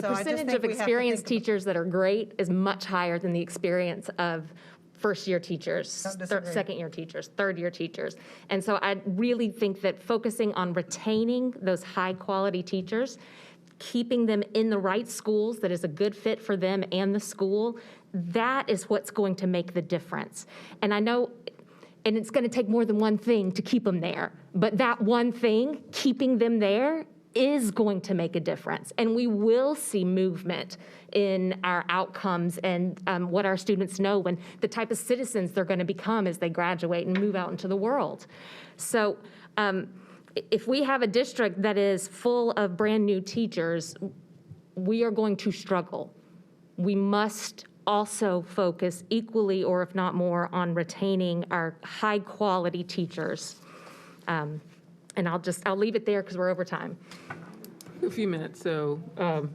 percentage of experienced teachers that are great is much higher than the experience of first-year teachers, second-year teachers, third-year teachers. And so I really think that focusing on retaining those high-quality teachers, keeping them in the right schools that is a good fit for them and the school, that is what's going to make the difference. And I know, and it's going to take more than one thing to keep them there, but that one thing, keeping them there, is going to make a difference. And we will see movement in our outcomes and what our students know and the type of citizens they're going to become as they graduate and move out into the world. So if we have a district that is full of brand new teachers, we are going to struggle. We must also focus equally, or if not more, on retaining our high quality teachers. And I'll leave it there because we're over time. A few minutes. So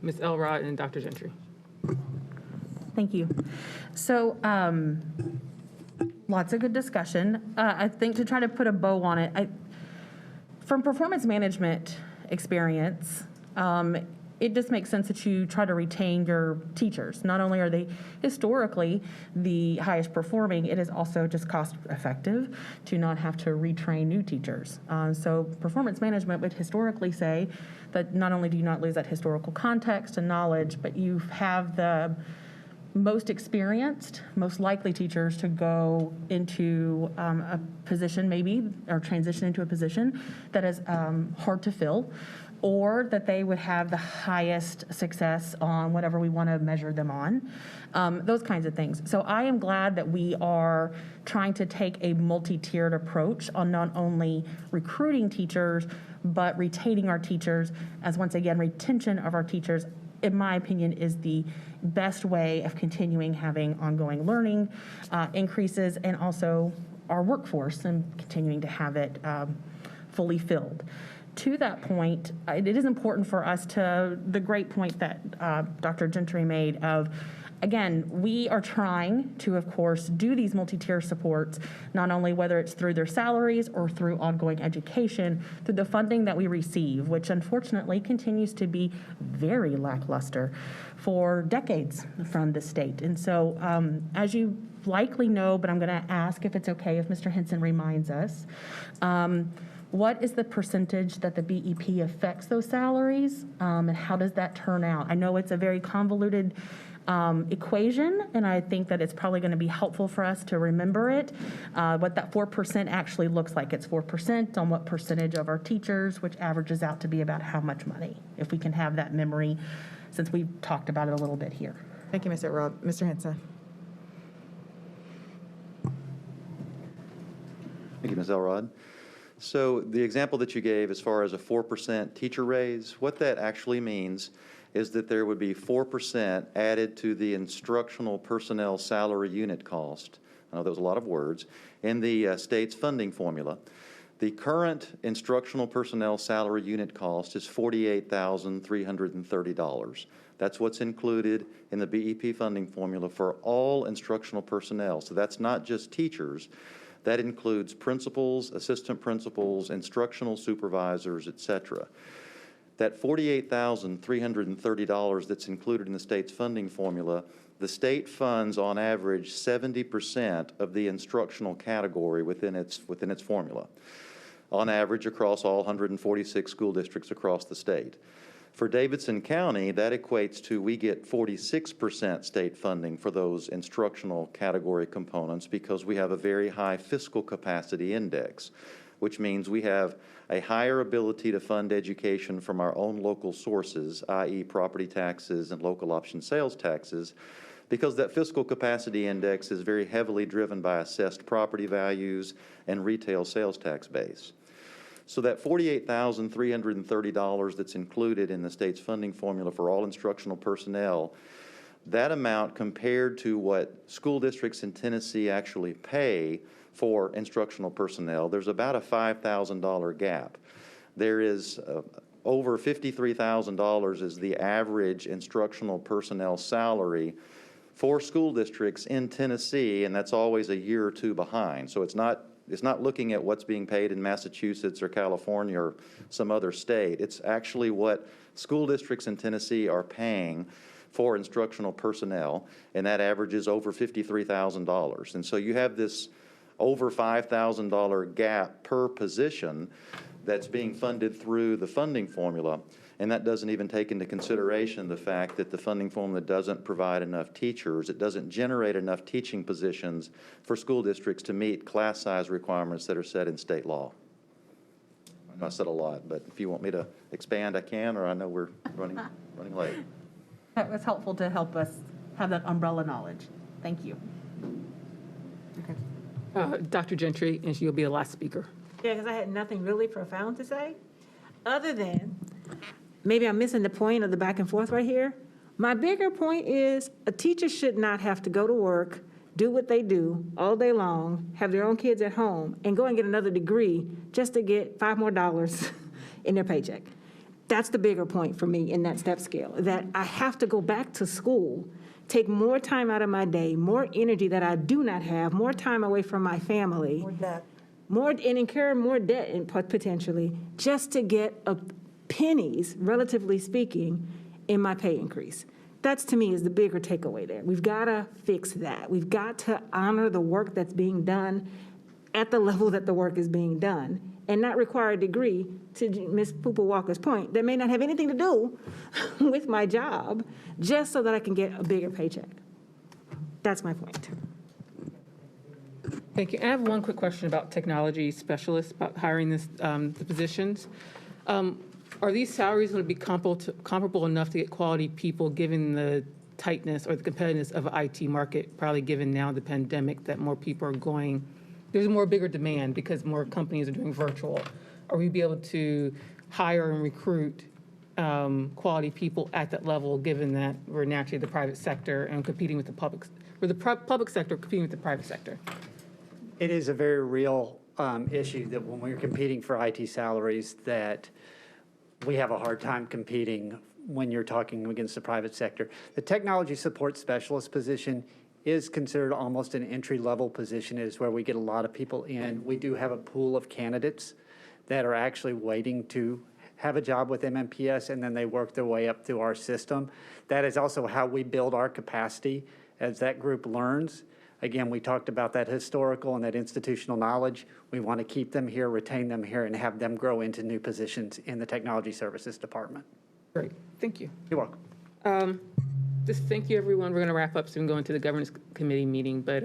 Ms. Elrod and Dr. Gentry. Thank you. So lots of good discussion. I think to try to put a bow on it, from performance management experience, it just makes sense that you try to retain your teachers. Not only are they historically the highest performing, it is also just cost effective to not have to retrain new teachers. So performance management would historically say that not only do you not lose that historical context and knowledge, but you have the most experienced, most likely teachers to go into a position maybe, or transition into a position that is hard to fill, or that they would have the highest success on whatever we want to measure them on, those kinds of things. So I am glad that we are trying to take a multi-tiered approach on not only recruiting teachers, but retaining our teachers, as once again, retention of our teachers in my opinion, is the best way of continuing having ongoing learning increases, and also our workforce and continuing to have it fully filled. To that point, it is important for us to, the great point that Dr. Gentry made of, again, we are trying to, of course, do these multi-tier supports, not only whether it's through their salaries or through ongoing education, through the funding that we receive, which unfortunately continues to be very lackluster for decades from the state. And so, as you likely know, but I'm going to ask if it's okay if Mr. Henson reminds us, what is the percentage that the BEP affects those salaries, and how does that turn out? I know it's a very convoluted equation, and I think that it's probably going to be helpful for us to remember it, what that 4% actually looks like. It's 4% on what percentage of our teachers, which averages out to be about how much money, if we can have that memory, since we've talked about it a little bit here. Thank you, Ms. Elrod. Mr. Henson. Thank you, Ms. Elrod. So the example that you gave as far as a 4% teacher raise, what that actually means is that there would be 4% added to the instructional personnel salary unit cost. I know that was a lot of words, in the state's funding formula. The current instructional personnel salary unit cost is $48,330. That's what's included in the BEP funding formula for all instructional personnel. So that's not just teachers. That includes principals, assistant principals, instructional supervisors, et cetera. That $48,330 that's included in the state's funding formula, the state funds on average 70% of the instructional category within its formula, on average across all 146 school districts across the state. For Davidson County, that equates to we get 46% state funding for those instructional category components because we have a very high fiscal capacity index, which means we have a higher ability to fund education from our own local sources, i.e. property taxes and local option sales taxes, because that fiscal capacity index is very heavily driven by assessed property values and retail sales tax base. So that $48,330 that's included in the state's funding formula for all instructional personnel, that amount compared to what school districts in Tennessee actually pay for instructional personnel, there's about a $5,000 gap. There is over $53,000 is the average instructional personnel salary for school districts in Tennessee, and that's always a year or two behind. So it's not looking at what's being paid in Massachusetts or California or some other state. It's actually what school districts in Tennessee are paying for instructional personnel, and that averages over $53,000. And so you have this over $5,000 gap per position that's being funded through the funding formula, and that doesn't even take into consideration the fact that the funding formula doesn't provide enough teachers. It doesn't generate enough teaching positions for school districts to meet class size requirements that are set in state law. I know I said a lot, but if you want me to expand, I can, or I know we're running late. That was helpful to help us have that umbrella knowledge. Thank you. Dr. Gentry, and you'll be the last speaker. Yeah, because I had nothing really profound to say, other than, maybe I'm missing the point of the back and forth right here. My bigger point is a teacher should not have to go to work, do what they do all day long, have their own kids at home, and go and get another degree just to get $5 more in their paycheck. That's the bigger point for me in that step scale, that I have to go back to school, take more time out of my day, more energy that I do not have, more time away from my family. More debt. And incur more debt potentially, just to get pennies, relatively speaking, in my pay increase. That's, to me, is the bigger takeaway there. We've got to fix that. We've got to honor the work that's being done at the level that the work is being done, and not require a degree, to Ms. Pooper-Walker's point, that may not have anything to do with my job, just so that I can get a bigger paycheck. That's my point. Thank you. I have one quick question about technology specialists, about hiring the positions. Are these salaries going to be comparable enough to get quality people, given the tightness or the competitiveness of the IT market, probably given now the pandemic that more people are going, there's more bigger demand because more companies are doing virtual. Are we be able to hire and recruit quality people at that level, given that we're naturally the private sector and competing with the public, we're the public sector competing with the private sector. It is a very real issue that when we're competing for IT salaries, that we have a hard time competing when you're talking against the private sector. The technology support specialist position is considered almost an entry-level position. It is where we get a lot of people in. We do have a pool of candidates that are actually waiting to have a job with MNPS, and then they work their way up through our system. That is also how we build our capacity as that group learns. Again, we talked about that historical and that institutional knowledge. We want to keep them here, retain them here, and have them grow into new positions in the Technology Services Department. Great, thank you. You're welcome. Just thank you, everyone. We're going to wrap up so we can go into the governance committee meeting, but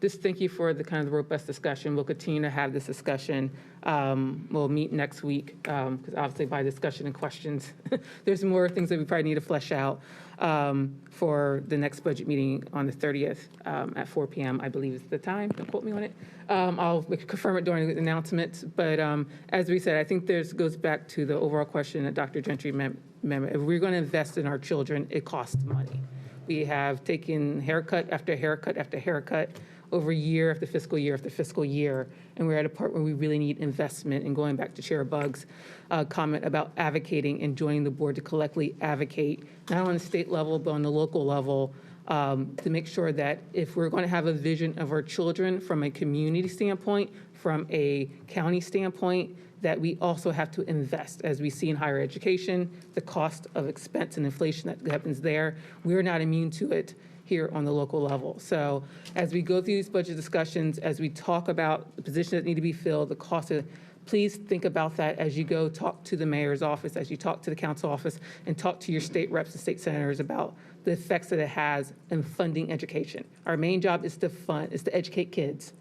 just thank you for the kind of robust discussion. We'll continue to have this discussion. We'll meet next week, because obviously by discussion and questions, there's more things that we probably need to flesh out for the next budget meeting on the 30th at 4 p.m., I believe is the time. Don't quote me on it. I'll confirm it during the announcements. But as we said, I think this goes back to the overall question that Dr. Gentry meant. If we're going to invest in our children, it costs money. We have taken haircut after haircut after haircut over year after fiscal year after fiscal year, and we're at a part where we really need investment. And going back to Chair Bugg's comment about advocating and joining the board to collectively advocate, not on the state level, but on the local level, to make sure that if we're going to have a vision of our children from a community standpoint, from a county standpoint, that we also have to invest. As we see in higher education, the cost of expense and inflation that happens there, we're not immune to it here on the local level. So as we go through these budget discussions, as we talk about the positions that need to be filled, the cost of, please think about that as you go talk to the mayor's office, as you talk to the council office, and talk to your state reps and state senators about the effects that it has in funding education. Our main job is to fund, is to educate kids.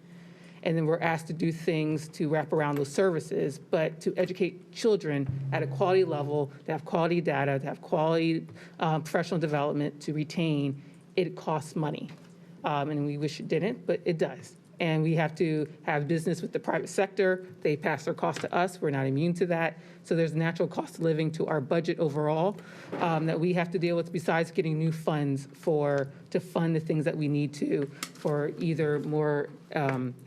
And then we're asked to do things to wrap around those services, but to educate children at a quality level, to have quality data, to have quality professional development, to retain, it costs money. And we wish it didn't, but it does. And we have to have business with the private sector. They pass their cost to us. We're not immune to that. So there's a natural cost of living to our budget overall that we have to deal with, besides getting new funds to fund the things that we need to for either more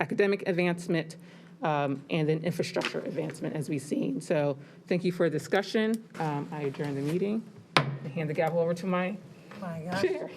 academic advancement and then infrastructure advancement, as we've seen. So thank you for the discussion. I adjourn the meeting. I hand the gavel over to my chair.